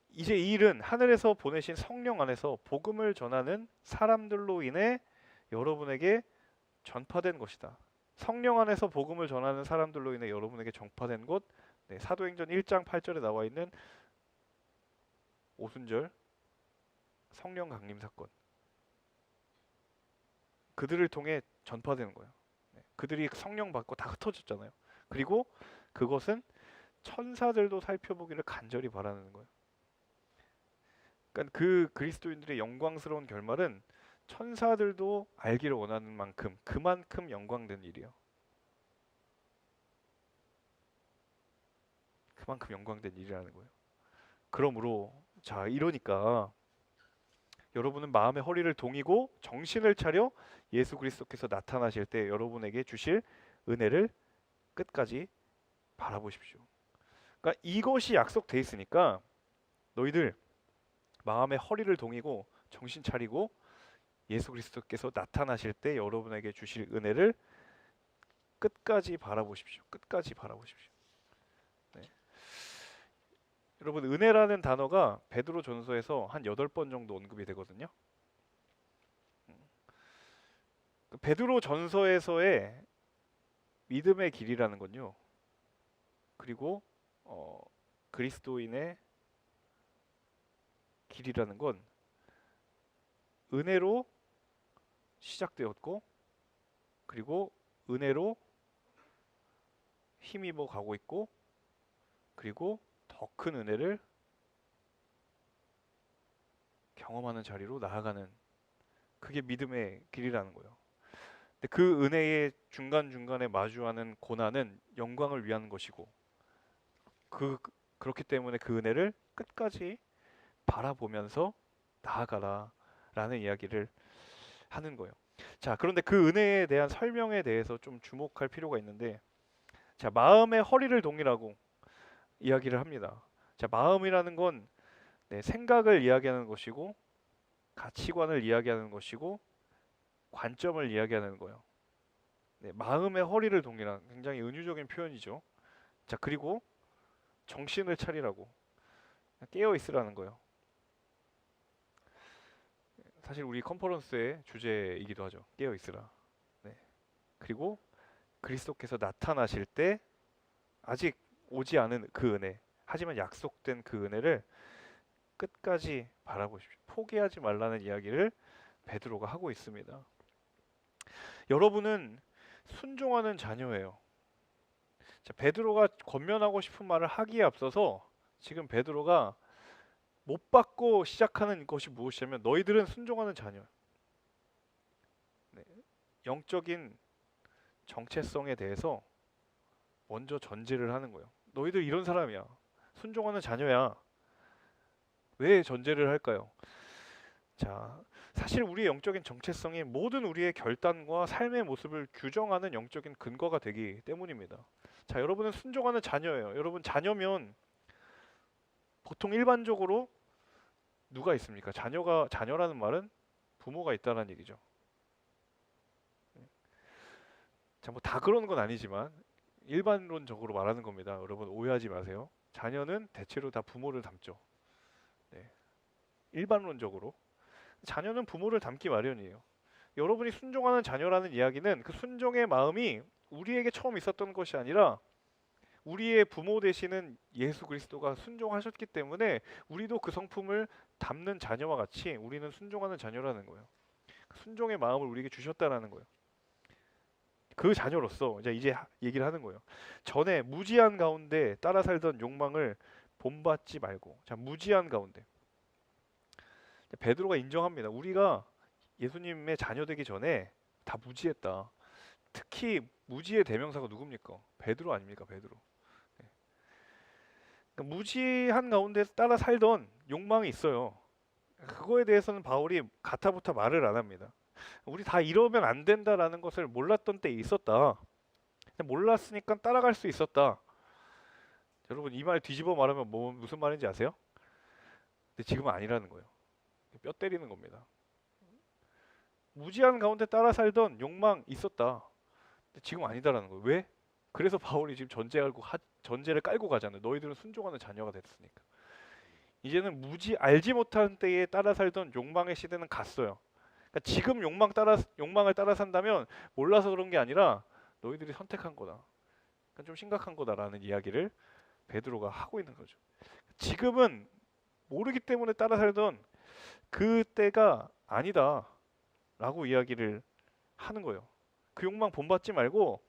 이제 이 일은 하늘에서 보내신 성령 안에서 복음을 전하는 사람들로 인해 여러분에게 전파된 것이다. 성령 안에서 복음을 전하는 사람들로 인해 여러분에게 전파된 것 사도행전 1장 8절에 나와 있는 오순절 성령 강림 사건 그들을 통해 전파되는 거예요. 그들이 성령 받고 다 흩어졌잖아요. 그리고 그것은 천사들도 살펴보기를 간절히 바라는 거예요. 그러니까 그 그리스도인들의 영광스러운 결말은 천사들도 알기를 원하는 만큼 그만큼 영광된 일이에요. 그만큼 영광된 일이라는 거예요. 그러므로 자 이러니까 여러분은 마음의 허리를 동이고 정신을 차려 예수 그리스도께서 나타나실 때 여러분에게 주실 은혜를 끝까지 바라보십시오. 그러니까 이것이 약속돼 있으니까 너희들 마음의 허리를 동이고 정신 차리고 예수 그리스도께서 나타나실 때 여러분에게 주실 은혜를 끝까지 바라보십시오. 끝까지 바라보십시오. 네. 여러분 은혜라는 단어가 베드로 전서에서 한 8번 정도 언급이 되거든요. 베드로 전서에서의 믿음의 길이라는 건요. 그리고 그리스도인의 길이라는 건 은혜로 시작되었고 그리고 은혜로 힘입어 가고 있고 그리고 더 큰 은혜를 경험하는 자리로 나아가는 그게 믿음의 길이라는 거예요. 근데 그 은혜의 중간중간에 마주하는 고난은 영광을 위한 것이고 그렇기 때문에 그 은혜를 끝까지 바라보면서 나아가라 라는 이야기를 하는 거예요. 자, 그런데 그 은혜에 대한 설명에 대해서 좀 주목할 필요가 있는데 자, 마음의 허리를 동이라고 이야기를 합니다. 자, 마음이라는 건 생각을 이야기하는 것이고 가치관을 이야기하는 것이고 관점을 이야기하는 거예요. 마음의 허리를 동이라 굉장히 은유적인 표현이죠. 자, 그리고 정신을 차리라고 깨어 있으라는 거예요. 사실 우리 컨퍼런스의 주제이기도 하죠. 깨어 있으라. 네. 그리고 그리스도께서 나타나실 때 아직 오지 않은 그 은혜, 하지만 약속된 그 은혜를 끝까지 바라보십시오. 포기하지 말라는 이야기를 베드로가 하고 있습니다. 여러분은 순종하는 자녀예요. 자, 베드로가 권면하고 싶은 말을 하기에 앞서서 지금 베드로가 못 받고 시작하는 것이 무엇이냐면 너희들은 순종하는 자녀. 네, 영적인 정체성에 대해서 먼저 전제를 하는 거예요. 너희들 이런 사람이야. 순종하는 자녀야. 왜 전제를 할까요? 자, 사실 우리의 영적인 정체성이 모든 우리의 결단과 삶의 모습을 규정하는 영적인 근거가 되기 때문입니다. 자, 여러분은 순종하는 자녀예요. 여러분 자녀면 보통 일반적으로 누가 있습니까? 자녀라는 말은 부모가 있다는 얘기죠. 자, 뭐 다 그러는 건 아니지만 일반론적으로 말하는 겁니다. 여러분 오해하지 마세요. 자녀는 대체로 다 부모를 닮죠. 네, 일반론적으로 자녀는 부모를 닮기 마련이에요. 여러분이 순종하는 자녀라는 이야기는 그 순종의 마음이 우리에게 처음 있었던 것이 아니라 우리의 부모 되시는 예수 그리스도가 순종하셨기 때문에 우리도 그 성품을 담는 자녀와 같이 우리는 순종하는 자녀라는 거예요. 순종의 마음을 우리에게 주셨다라는 거예요. 그 자녀로서 이제 얘기를 하는 거예요. 전에 무지한 가운데 따라 살던 욕망을 본받지 말고. 자, 무지한 가운데. 베드로가 인정합니다. 우리가 예수님의 자녀 되기 전에 다 무지했다. 특히 무지의 대명사가 누굽니까? 베드로 아닙니까? 베드로. 네. 그러니까 무지한 가운데 따라 살던 욕망이 있어요. 그거에 대해서는 바울이 가타부타 말을 안 합니다. 우리 다 이러면 안 된다라는 것을 몰랐던 때 있었다. 몰랐으니까 따라갈 수 있었다. 여러분 이 말 뒤집어 말하면 무슨 말인지 아세요? 근데 지금은 아니라는 거예요. 뼈 때리는 겁니다. 무지한 가운데 따라 살던 욕망 있었다. 근데 지금 아니다라는 거예요. 왜? 그래서 바울이 지금 전제를 깔고 가잖아요. 너희들은 순종하는 자녀가 됐으니까. 이제는 알지 못한 때에 따라 살던 욕망의 시대는 갔어요. 그러니까 지금 욕망을 따라 산다면 몰라서 그런 게 아니라 너희들이 선택한 거다. 그러니까 좀 심각한 거다라는 이야기를 베드로가 하고 있는 거죠. 지금은 모르기 때문에 따라 살던 그 때가 아니다라고 이야기를 하는 거예요. 그 욕망 본받지 말고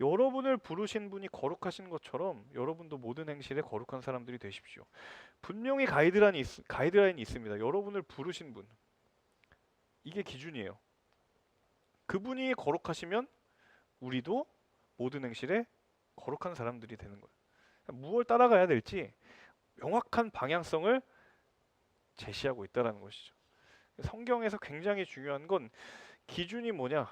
여러분을 부르신 분이 거룩하신 것처럼 여러분도 모든 행실에 거룩한 사람들이 되십시오. 분명히 가이드라인이 있습니다. 여러분을 부르신 분. 이게 기준이에요. 그분이 거룩하시면 우리도 모든 행실에 거룩한 사람들이 되는 거예요. 무엇을 따라가야 될지 명확한 방향성을 제시하고 있다는 것이죠. 성경에서 굉장히 중요한 건 기준이 뭐냐?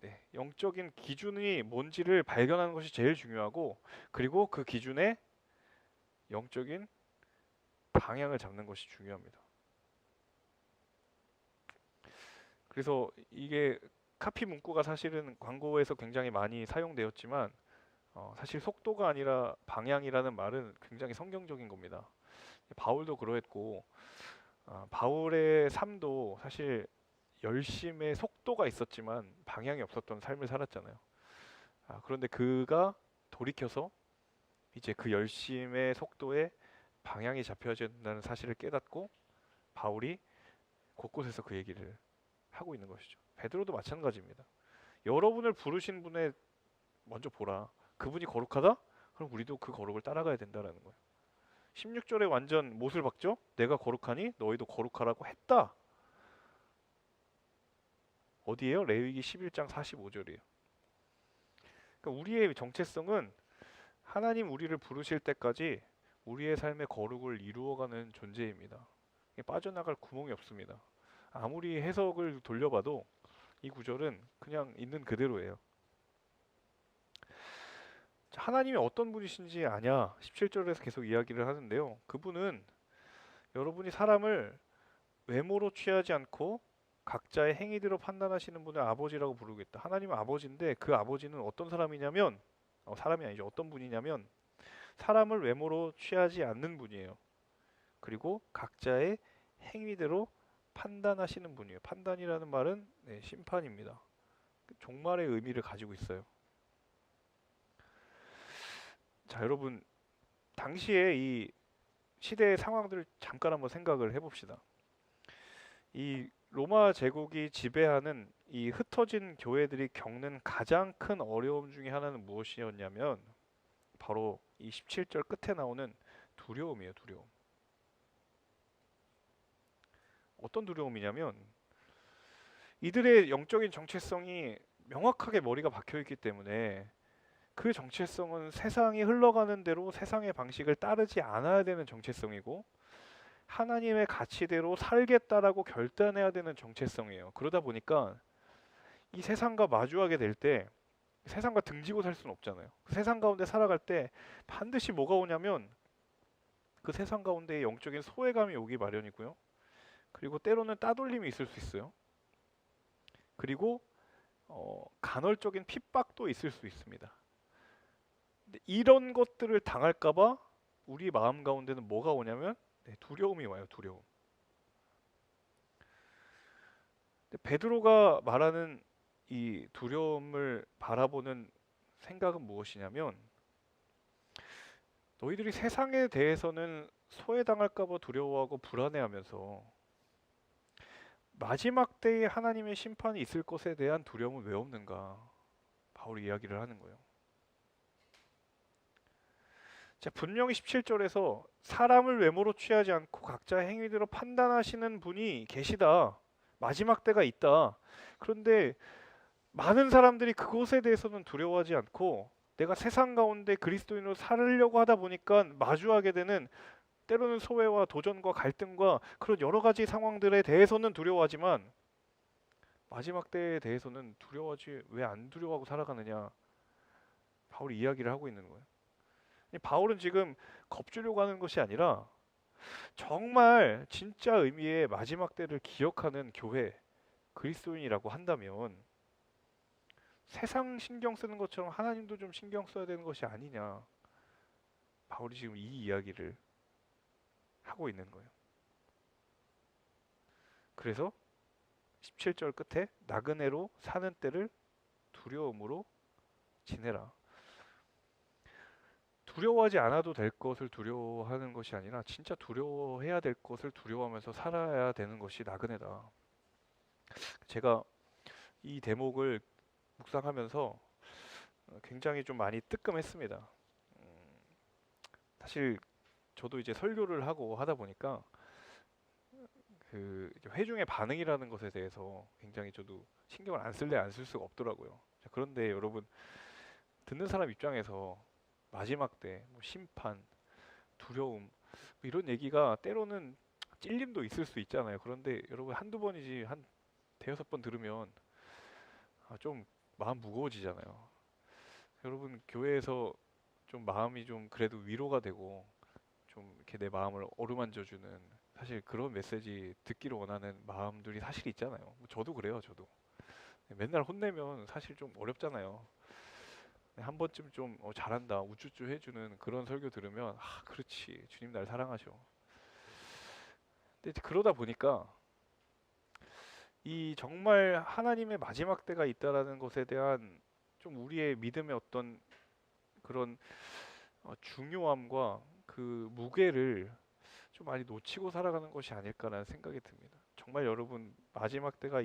네, 영적인 기준이 뭔지를 발견하는 것이 제일 중요하고 그리고 그 기준에 영적인 방향을 잡는 것이 중요합니다. 그래서 이게 카피 문구가 사실은 광고에서 굉장히 많이 사용되었지만 사실 속도가 아니라 방향이라는 말은 굉장히 성경적인 겁니다. 바울도 그러했고 바울의 삶도 사실 열심의 속도가 있었지만 방향이 없었던 삶을 살았잖아요. 그런데 그가 돌이켜서 이제 그 열심의 속도에 방향이 잡혀야 된다는 사실을 깨닫고 바울이 곳곳에서 그 얘기를 하고 있는 것이죠. 베드로도 마찬가지입니다. 여러분을 부르신 분의 먼저 보라. 그분이 거룩하다? 그럼 우리도 그 거룩을 따라가야 된다라는 거예요. 16절에 완전 못을 박죠? 내가 거룩하니 너희도 거룩하라고 했다. 어디에요? 레위기 11장 45절이에요. 그러니까 우리의 정체성은 하나님 우리를 부르실 때까지 우리의 삶의 거룩을 이루어가는 존재입니다. 빠져나갈 구멍이 없습니다. 아무리 해석을 돌려봐도 이 구절은 그냥 있는 그대로예요. 하나님이 어떤 분이신지 아냐? 17절에서 계속 이야기를 하는데요. 그분은 여러분이 사람을 외모로 취하지 않고 각자의 행위대로 판단하시는 분을 아버지라고 부르겠다. 하나님은 아버지인데 그 아버지는 어떤 사람이냐면 사람이 아니죠. 어떤 분이냐면 사람을 외모로 취하지 않는 분이에요. 그리고 각자의 행위대로 판단하시는 분이에요. 판단이라는 말은 심판입니다. 종말의 의미를 가지고 있어요. 자, 여러분 당시에 이 시대의 상황들을 잠깐 한번 생각을 해봅시다. 이 로마 제국이 지배하는 이 흩어진 교회들이 겪는 가장 큰 어려움 중에 하나는 무엇이었냐면 바로 이 17절 끝에 나오는 두려움이에요. 두려움. 어떤 두려움이냐면 이들의 영적인 정체성이 명확하게 머리가 박혀 있기 때문에 그 정체성은 세상이 흘러가는 대로 세상의 방식을 따르지 않아야 되는 정체성이고 하나님의 가치대로 살겠다라고 결단해야 되는 정체성이에요. 그러다 보니까 이 세상과 마주하게 될 때 세상과 등지고 살 수는 없잖아요. 그 세상 가운데 살아갈 때 반드시 뭐가 오냐면 그 세상 가운데 영적인 소외감이 오기 마련이고요. 그리고 때로는 따돌림이 있을 수 있어요. 그리고 간헐적인 핍박도 있을 수 있습니다. 근데 이런 것들을 당할까봐 우리 마음 가운데는 뭐가 오냐면 두려움이 와요. 두려움. 근데 베드로가 말하는 이 두려움을 바라보는 생각은 무엇이냐면 너희들이 세상에 대해서는 소외당할까봐 두려워하고 불안해하면서 마지막 때에 하나님의 심판이 있을 것에 대한 두려움은 왜 없는가? 바울이 이야기를 하는 거예요. 자, 분명히 17절에서 사람을 외모로 취하지 않고 각자의 행위대로 판단하시는 분이 계시다. 마지막 때가 있다. 그런데 많은 사람들이 그것에 대해서는 두려워하지 않고 내가 세상 가운데 그리스도인으로 살려고 하다 보니까 마주하게 되는 때로는 소외와 도전과 갈등과 그런 여러 가지 상황들에 대해서는 두려워하지만 마지막 때에 대해서는 두려워하지 왜 안 두려워하고 살아가느냐 바울이 이야기를 하고 있는 거예요. 바울은 지금 겁주려고 하는 것이 아니라 정말 진짜 의미의 마지막 때를 기억하는 교회 그리스도인이라고 한다면 세상 신경 쓰는 것처럼 하나님도 좀 신경 써야 되는 것이 아니냐 바울이 지금 이 이야기를 하고 있는 거예요. 그래서 17절 끝에 나그네로 사는 때를 두려움으로 지내라. 두려워하지 않아도 될 것을 두려워하는 것이 아니라 진짜 두려워해야 될 것을 두려워하면서 살아야 되는 것이 나그네다. 제가 이 대목을 묵상하면서 굉장히 좀 많이 뜨끔했습니다. 사실 저도 이제 설교를 하고 하다 보니까 그 회중의 반응이라는 것에 대해서 굉장히 저도 신경을 안 쓸래 안 쓸 수가 없더라고요. 자, 그런데 여러분 듣는 사람 입장에서 마지막 때 뭐 심판, 두려움 뭐 이런 얘기가 때로는 찔림도 있을 수 있잖아요. 그런데 여러분 한두 번이지 한 대여섯 번 들으면 좀 마음 무거워지잖아요. 여러분 교회에서 좀 마음이 좀 그래도 위로가 되고 좀 이렇게 내 마음을 어루만져주는 사실 그런 메시지 듣기를 원하는 마음들이 사실 있잖아요. 뭐 저도 그래요, 저도. 맨날 혼내면 사실 좀 어렵잖아요. 한 번쯤 좀 잘한다, 우쭈쭈 해주는 그런 설교 들으면 그렇지, 주님 날 사랑하셔. 근데 그러다 보니까 이 정말 하나님의 마지막 때가 있다라는 것에 대한 좀 우리의 믿음의 어떤 그런 중요함과 그 무게를 좀 많이 놓치고 살아가는 것이 아닐까라는 생각이 듭니다. 정말 여러분 마지막 때가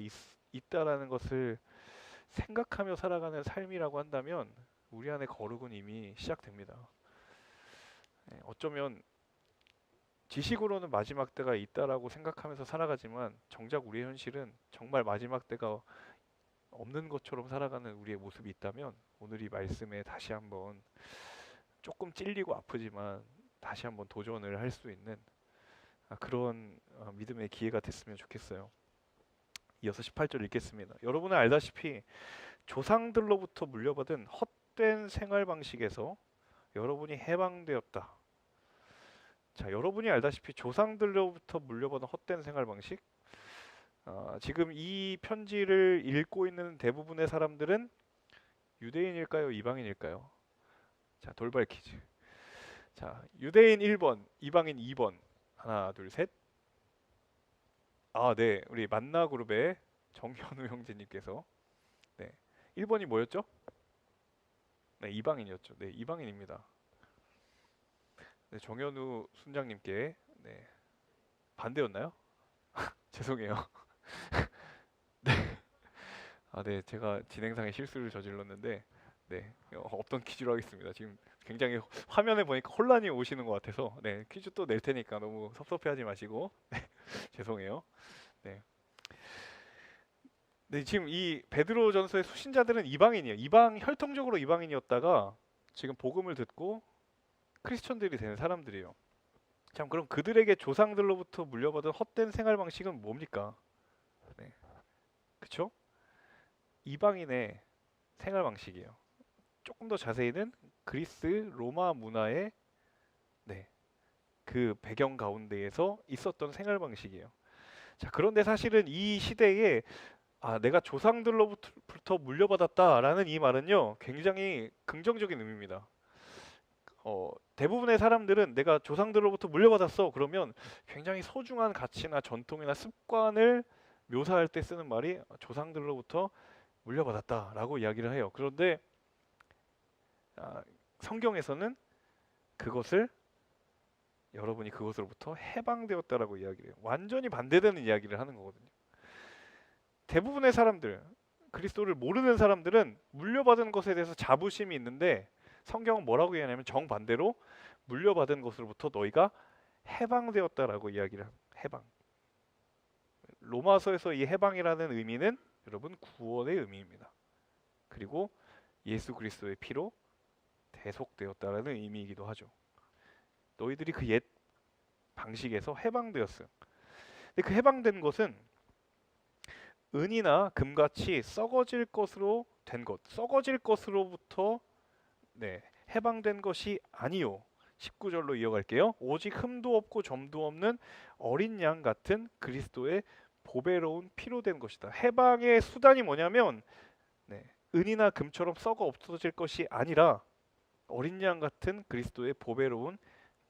있다라는 것을 생각하며 살아가는 삶이라고 한다면 우리 안에 거룩은 이미 시작됩니다. 어쩌면 지식으로는 마지막 때가 있다라고 생각하면서 살아가지만 정작 우리의 현실은 정말 마지막 때가 없는 것처럼 살아가는 우리의 모습이 있다면 오늘 이 말씀에 다시 한번 조금 찔리고 아프지만 다시 한번 도전을 할 수 있는 그런 믿음의 기회가 됐으면 좋겠어요. 이어서 18절 읽겠습니다. 여러분은 알다시피 조상들로부터 물려받은 헛된 생활 방식에서 여러분이 해방되었다. 자, 여러분이 알다시피 조상들로부터 물려받은 헛된 생활 방식. 지금 이 편지를 읽고 있는 대부분의 사람들은 유대인일까요? 이방인일까요? 자, 돌발 퀴즈. 자, 유대인 1번, 이방인 2번. 하나, 둘, 셋. 네. 우리 만나그룹의 정현우 형제님께서 네. 1번이 뭐였죠? 네, 이방인이었죠. 네, 이방인입니다. 네, 정현우 순장님께 네, 반대였나요? 죄송해요. 네, 제가 진행상의 실수를 저질렀는데 네, 없던 퀴즈로 하겠습니다. 지금 굉장히 화면에 보니까 혼란이 오시는 것 같아서 네, 퀴즈 또 낼 테니까 너무 섭섭해하지 마시고 네, 죄송해요. 네. 네, 지금 이 베드로전서의 수신자들은 이방인이에요. 혈통적으로 이방인이었다가 지금 복음을 듣고 크리스천들이 되는 사람들이에요. 참 그럼 그들에게 조상들로부터 물려받은 헛된 생활 방식은 뭡니까? 네, 그렇죠? 이방인의 생활 방식이에요. 조금 더 자세히는 그리스 로마 문화의 네, 그 배경 가운데에서 있었던 생활 방식이에요. 자, 그런데 사실은 이 시대에 내가 조상들로부터 물려받았다라는 이 말은요, 굉장히 긍정적인 의미입니다. 대부분의 사람들은 내가 조상들로부터 물려받았어. 그러면 굉장히 소중한 가치나 전통이나 습관을 묘사할 때 쓰는 말이 조상들로부터 물려받았다라고 이야기를 해요. 그런데 성경에서는 그것을 여러분이 그것으로부터 해방되었다라고 이야기를 해요. 완전히 반대되는 이야기를 하는 거거든요. 대부분의 사람들, 그리스도를 모르는 사람들은 물려받은 것에 대해서 자부심이 있는데 성경은 뭐라고 이야기하냐면 정반대로 물려받은 것으로부터 너희가 해방되었다라고 이야기를 합니다. 해방. 로마서에서 이 해방이라는 의미는 여러분 구원의 의미입니다. 그리고 예수 그리스도의 피로 대속되었다라는 의미이기도 하죠. 너희들이 그 옛 방식에서 해방되었어요. 근데 그 해방된 것은 은이나 금같이 썩어질 것으로 된 것, 썩어질 것으로부터 네, 해방된 것이 아니요. 19절로 이어갈게요. 오직 흠도 없고 점도 없는 어린 양 같은 그리스도의 보배로운 피로 된 것이다. 해방의 수단이 뭐냐면 네, 은이나 금처럼 썩어 없어질 것이 아니라 어린 양 같은 그리스도의 보배로운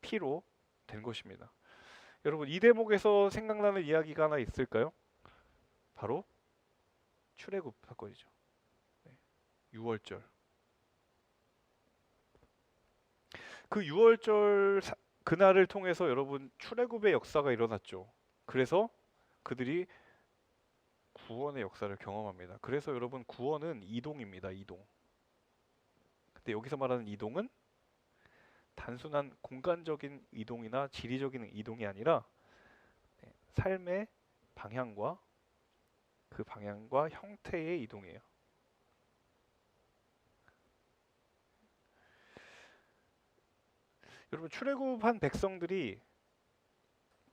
피로 된 것입니다. 여러분 이 대목에서 생각나는 이야기가 하나 있을까요? 바로 출애굽 사건이죠. 네, 6월절. 그 6월절 그날을 통해서 여러분 출애굽의 역사가 일어났죠. 그래서 그들이 구원의 역사를 경험합니다. 그래서 여러분 구원은 이동입니다. 이동. 근데 여기서 말하는 이동은 단순한 공간적인 이동이나 지리적인 이동이 아니라 삶의 방향과 그 방향과 형태의 이동이에요. 여러분 출애굽한 백성들이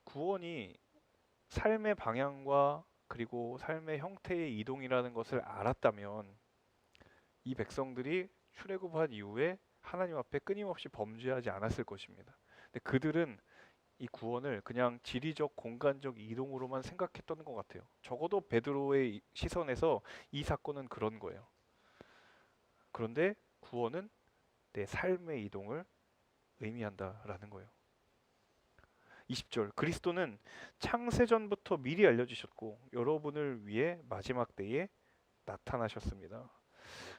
구원이 삶의 방향과 그리고 삶의 형태의 이동이라는 것을 알았다면 이 백성들이 출애굽한 이후에 하나님 앞에 끊임없이 범죄하지 않았을 것입니다. 근데 그들은 이 구원을 그냥 지리적 공간적 이동으로만 생각했던 것 같아요. 적어도 베드로의 시선에서 이 사건은 그런 거예요. 그런데 구원은 내 삶의 이동을 의미한다라는 거예요. 20절 그리스도는 창세전부터 미리 알려주셨고 여러분을 위해 마지막 때에 나타나셨습니다.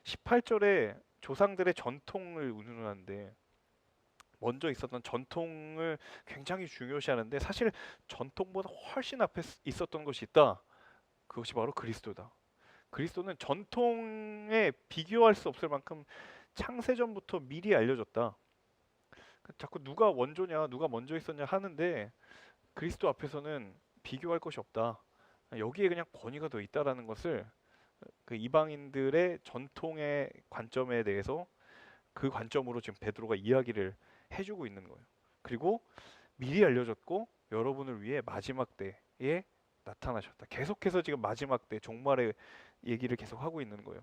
18절에 조상들의 전통을 운운하는데 먼저 있었던 전통을 굉장히 중요시하는데 사실 전통보다 훨씬 앞에 있었던 것이 있다. 그것이 바로 그리스도다. 그리스도는 전통에 비교할 수 없을 만큼 창세전부터 미리 알려졌다. 자꾸 누가 원조냐, 누가 먼저 있었냐 하는데 그리스도 앞에서는 비교할 것이 없다. 여기에 그냥 권위가 더 있다라는 것을 그 이방인들의 전통의 관점에 대해서 그 관점으로 지금 베드로가 이야기를 해주고 있는 거예요. 그리고 미리 알려졌고 여러분을 위해 마지막 때에 나타나셨다. 계속해서 지금 마지막 때 종말의 얘기를 계속 하고 있는 거예요.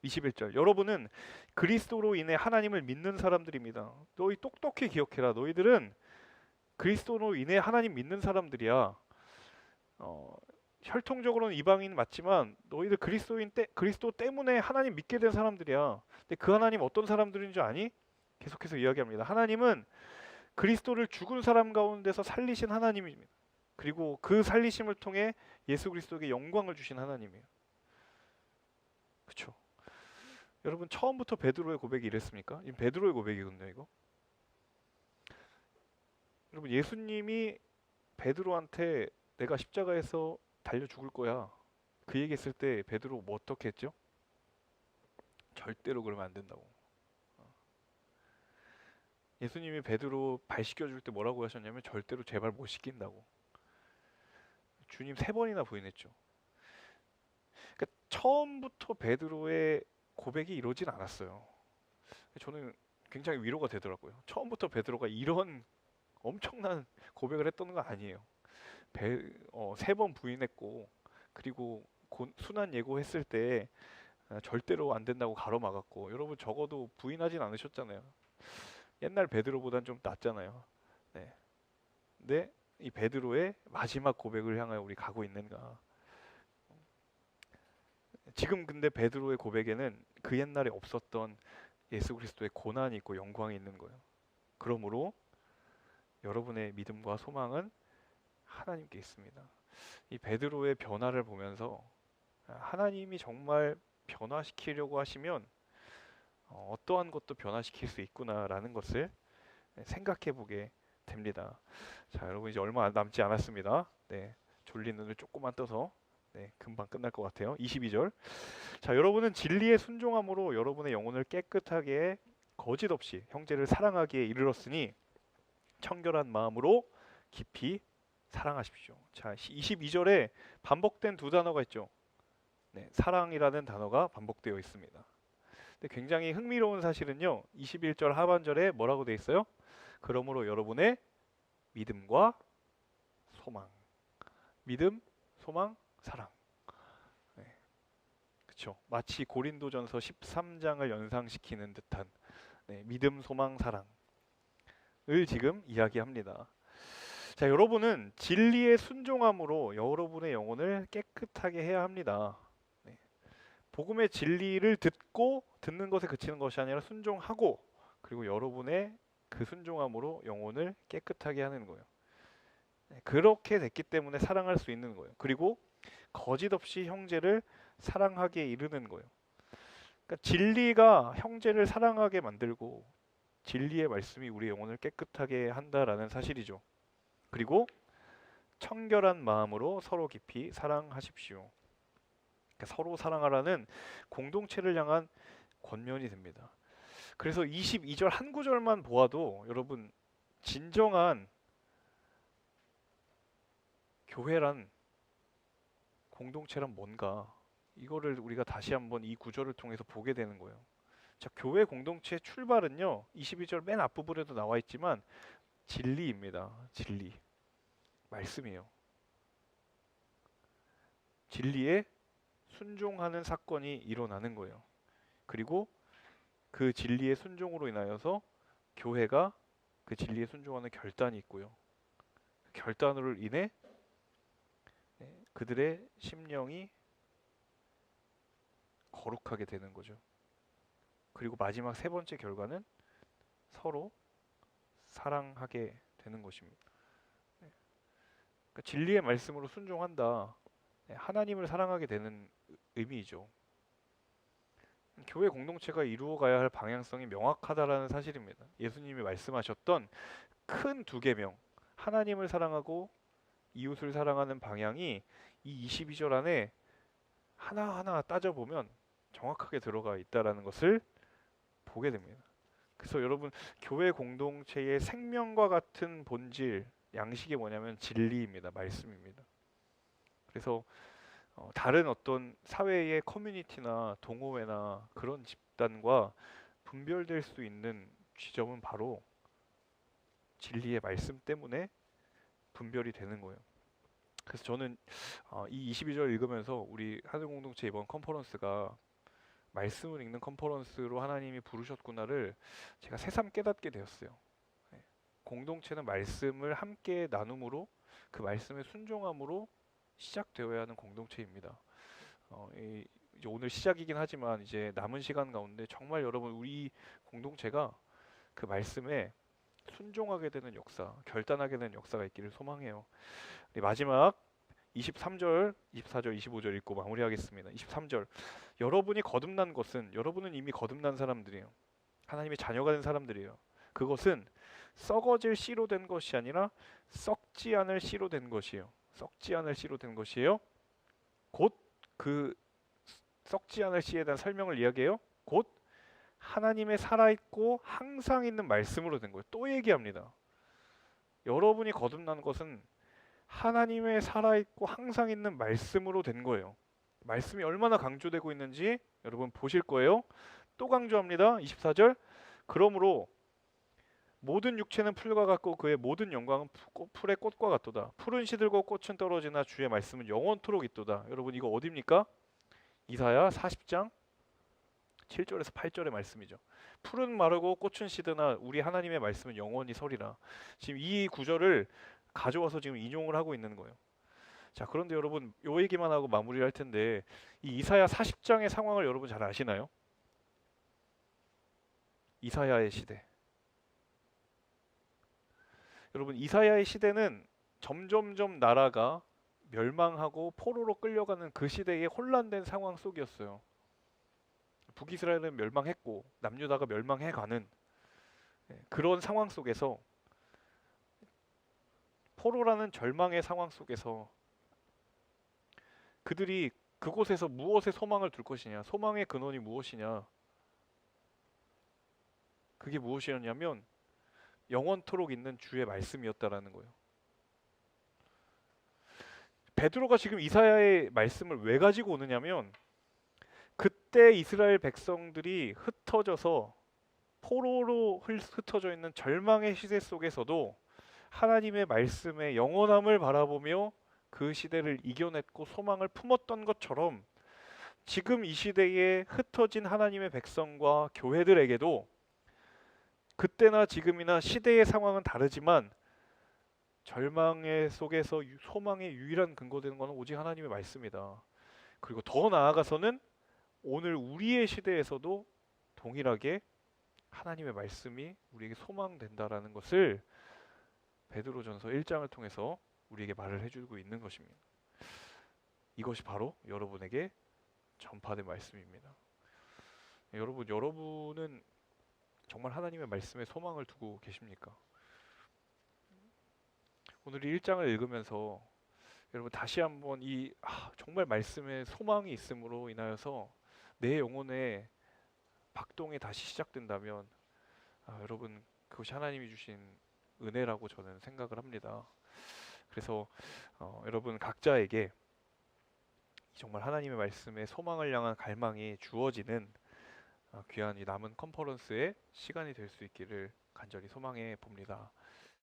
21절. 여러분은 그리스도로 인해 하나님을 믿는 사람들입니다. 너희 똑똑히 기억해라. 너희들은 그리스도로 인해 하나님 믿는 사람들이야. 혈통적으로는 이방인 맞지만 너희들 그리스도 때문에 하나님 믿게 된 사람들이야. 근데 그 하나님 어떤 사람들인 줄 아니? 계속해서 이야기합니다. 하나님은 그리스도를 죽은 사람 가운데서 살리신 하나님입니다. 그리고 그 살리심을 통해 예수 그리스도에게 영광을 주신 하나님이에요. 그렇죠? 여러분 처음부터 베드로의 고백이 이랬습니까? 이 베드로의 고백이거든요, 이거. 여러분 예수님이 베드로한테 내가 십자가에서 달려 죽을 거야. 그 얘기했을 때 베드로 뭐 어떻게 했죠? 절대로 그러면 안 된다고. 예수님이 베드로 발 씻겨줄 때 뭐라고 하셨냐면 절대로 제 발 못 씻긴다고. 주님 3번이나 부인했죠. 그러니까 처음부터 베드로의 고백이 이러진 않았어요. 저는 굉장히 위로가 되더라고요. 처음부터 베드로가 이런 엄청난 고백을 했던 건 아니에요. 3번 부인했고 그리고 순환 예고했을 때 절대로 안 된다고 가로막았고 여러분 적어도 부인하진 않으셨잖아요. 옛날 베드로보단 좀 낫잖아요. 네. 근데 이 베드로의 마지막 고백을 향하여 우리 가고 있는가? 지금 근데 베드로의 고백에는 그 옛날에 없었던 예수 그리스도의 고난이 있고 영광이 있는 거예요. 그러므로 여러분의 믿음과 소망은 하나님께 있습니다. 이 베드로의 변화를 보면서 하나님이 정말 변화시키려고 하시면 어떠한 것도 변화시킬 수 있구나라는 것을 생각해 보게 됩니다. 자, 여러분 이제 얼마 남지 않았습니다. 네, 졸린 눈을 조금만 떠서 네, 금방 끝날 것 같아요. 22절. 자, 여러분은 진리에 순종함으로 여러분의 영혼을 깨끗하게 거짓 없이 형제를 사랑하기에 이르렀으니 청결한 마음으로 깊이 사랑하십시오. 자, 22절에 반복된 두 단어가 있죠. 네, 사랑이라는 단어가 반복되어 있습니다. 근데 굉장히 흥미로운 사실은요. 21절 하반절에 뭐라고 되어 있어요? 그러므로 여러분의 믿음과 소망. 믿음, 소망, 사랑. 네, 그렇죠. 마치 고린도전서 13장을 연상시키는 듯한 네, 믿음, 소망, 사랑을 지금 이야기합니다. 자, 여러분은 진리에 순종함으로 여러분의 영혼을 깨끗하게 해야 합니다. 네, 복음의 진리를 듣고 듣는 것에 그치는 것이 아니라 순종하고 그리고 여러분의 그 순종함으로 영혼을 깨끗하게 하는 거예요. 네, 그렇게 됐기 때문에 사랑할 수 있는 거예요. 그리고 거짓 없이 형제를 사랑하게 이르는 거예요. 그러니까 진리가 형제를 사랑하게 만들고 진리의 말씀이 우리 영혼을 깨끗하게 한다라는 사실이죠. 그리고 청결한 마음으로 서로 깊이 사랑하십시오. 그러니까 서로 사랑하라는 공동체를 향한 권면이 됩니다. 그래서 22절 한 구절만 보아도 여러분 진정한 교회란 공동체란 뭔가 이거를 우리가 다시 한번 이 구절을 통해서 보게 되는 거예요. 자, 교회 공동체의 출발은요. 22절 맨 앞부분에도 나와 있지만 진리입니다. 진리. 말씀이에요. 진리에 순종하는 사건이 일어나는 거예요. 그리고 그 진리의 순종으로 인하여서 교회가 그 진리에 순종하는 결단이 있고요. 결단으로 인해 그들의 심령이 거룩하게 되는 거죠. 그리고 마지막 세 번째 결과는 서로 사랑하게 되는 것입니다. 그러니까 진리의 말씀으로 순종한다. 하나님을 사랑하게 되는 의미이죠. 교회 공동체가 이루어가야 할 방향성이 명확하다라는 사실입니다. 예수님이 말씀하셨던 큰 두 계명, 하나님을 사랑하고 이웃을 사랑하는 방향이 이 22절 안에 하나하나 따져보면 정확하게 들어가 있다라는 것을 보게 됩니다. 그래서 여러분, 교회 공동체의 생명과 같은 본질, 양식이 뭐냐면 진리입니다. 말씀입니다. 그래서 다른 어떤 사회의 커뮤니티나 동호회나 그런 집단과 분별될 수 있는 지점은 바로 진리의 말씀 때문에 분별이 되는 거예요. 그래서 저는 이 22절 읽으면서 우리 하늘 공동체 이번 컨퍼런스가 말씀을 읽는 컨퍼런스로 하나님이 부르셨구나를 제가 새삼 깨닫게 되었어요. 네. 공동체는 말씀을 함께 나눔으로, 그 말씀에 순종함으로 시작되어야 하는 공동체입니다. 이제 오늘 시작이긴 하지만 이제 남은 시간 가운데 정말 여러분, 우리 공동체가 그 말씀에 순종하게 되는 역사, 결단하게 되는 역사가 있기를 소망해요. 우리 마지막 23절, 24절, 25절 읽고 마무리하겠습니다. 23절. 여러분이 거듭난 것은, 여러분은 이미 거듭난 사람들이에요. 하나님의 자녀가 된 사람들이에요. 그것은 썩어질 씨로 된 것이 아니라 썩지 않을 씨로 된 것이에요. 썩지 않을 씨로 된 것이에요. 곧 그 썩지 않을 씨에 대한 설명을 이야기해요. 곧 하나님의 살아있고 항상 있는 말씀으로 된 거예요. 또 얘기합니다. 여러분이 거듭난 것은 하나님의 살아있고 항상 있는 말씀으로 된 거예요. 말씀이 얼마나 강조되고 있는지 여러분 보실 거예요. 또 강조합니다. 24절. 그러므로 모든 육체는 풀과 같고 그의 모든 영광은 풀의 꽃과 같도다. 풀은 시들고 꽃은 떨어지나 주의 말씀은 영원토록 있도다. 여러분, 이거 어디입니까? 이사야 40장 7절에서 8절의 말씀이죠. 풀은 마르고 꽃은 시드나 우리 하나님의 말씀은 영원히 서리라. 지금 이 구절을 가져와서 지금 인용을 하고 있는 거예요. 자, 그런데 여러분, 요 얘기만 하고 마무리를 할 텐데, 이 이사야 40장의 상황을 여러분 잘 아시나요? 이사야의 시대. 여러분, 이사야의 시대는 점점점 나라가 멸망하고 포로로 끌려가는 그 시대의 혼란된 상황 속이었어요. 북이스라엘은 멸망했고 남유다가 멸망해가는 그런 상황 속에서, 포로라는 절망의 상황 속에서 그들이 그곳에서 무엇에 소망을 둘 것이냐, 소망의 근원이 무엇이냐, 그게 무엇이었냐면 영원토록 있는 주의 말씀이었다라는 거예요. 베드로가 지금 이사야의 말씀을 왜 가지고 오느냐면, 그때 이스라엘 백성들이 흩어져서 포로로 흩어져 있는 절망의 시대 속에서도 하나님의 말씀의 영원함을 바라보며 그 시대를 이겨냈고 소망을 품었던 것처럼, 지금 이 시대에 흩어진 하나님의 백성과 교회들에게도 그때나 지금이나 시대의 상황은 다르지만 절망의 속에서 소망의 유일한 근거되는 것은 오직 하나님의 말씀이다. 그리고 더 나아가서는 오늘 우리의 시대에서도 동일하게 하나님의 말씀이 우리에게 소망된다라는 것을 베드로전서 1장을 통해서 우리에게 말을 해주고 있는 것입니다. 이것이 바로 여러분에게 전파된 말씀입니다. 여러분은 정말 하나님의 말씀에 소망을 두고 계십니까? 오늘 이 1장을 읽으면서 여러분 다시 한번 정말 말씀에 소망이 있음으로 인하여서 내 영혼에 박동이 다시 시작된다면, 여러분, 그것이 하나님이 주신 은혜라고 저는 생각을 합니다. 그래서 여러분 각자에게 정말 하나님의 말씀에 소망을 향한 갈망이 주어지는 귀한 이 남은 컨퍼런스의 시간이 될 수 있기를 간절히 소망해 봅니다.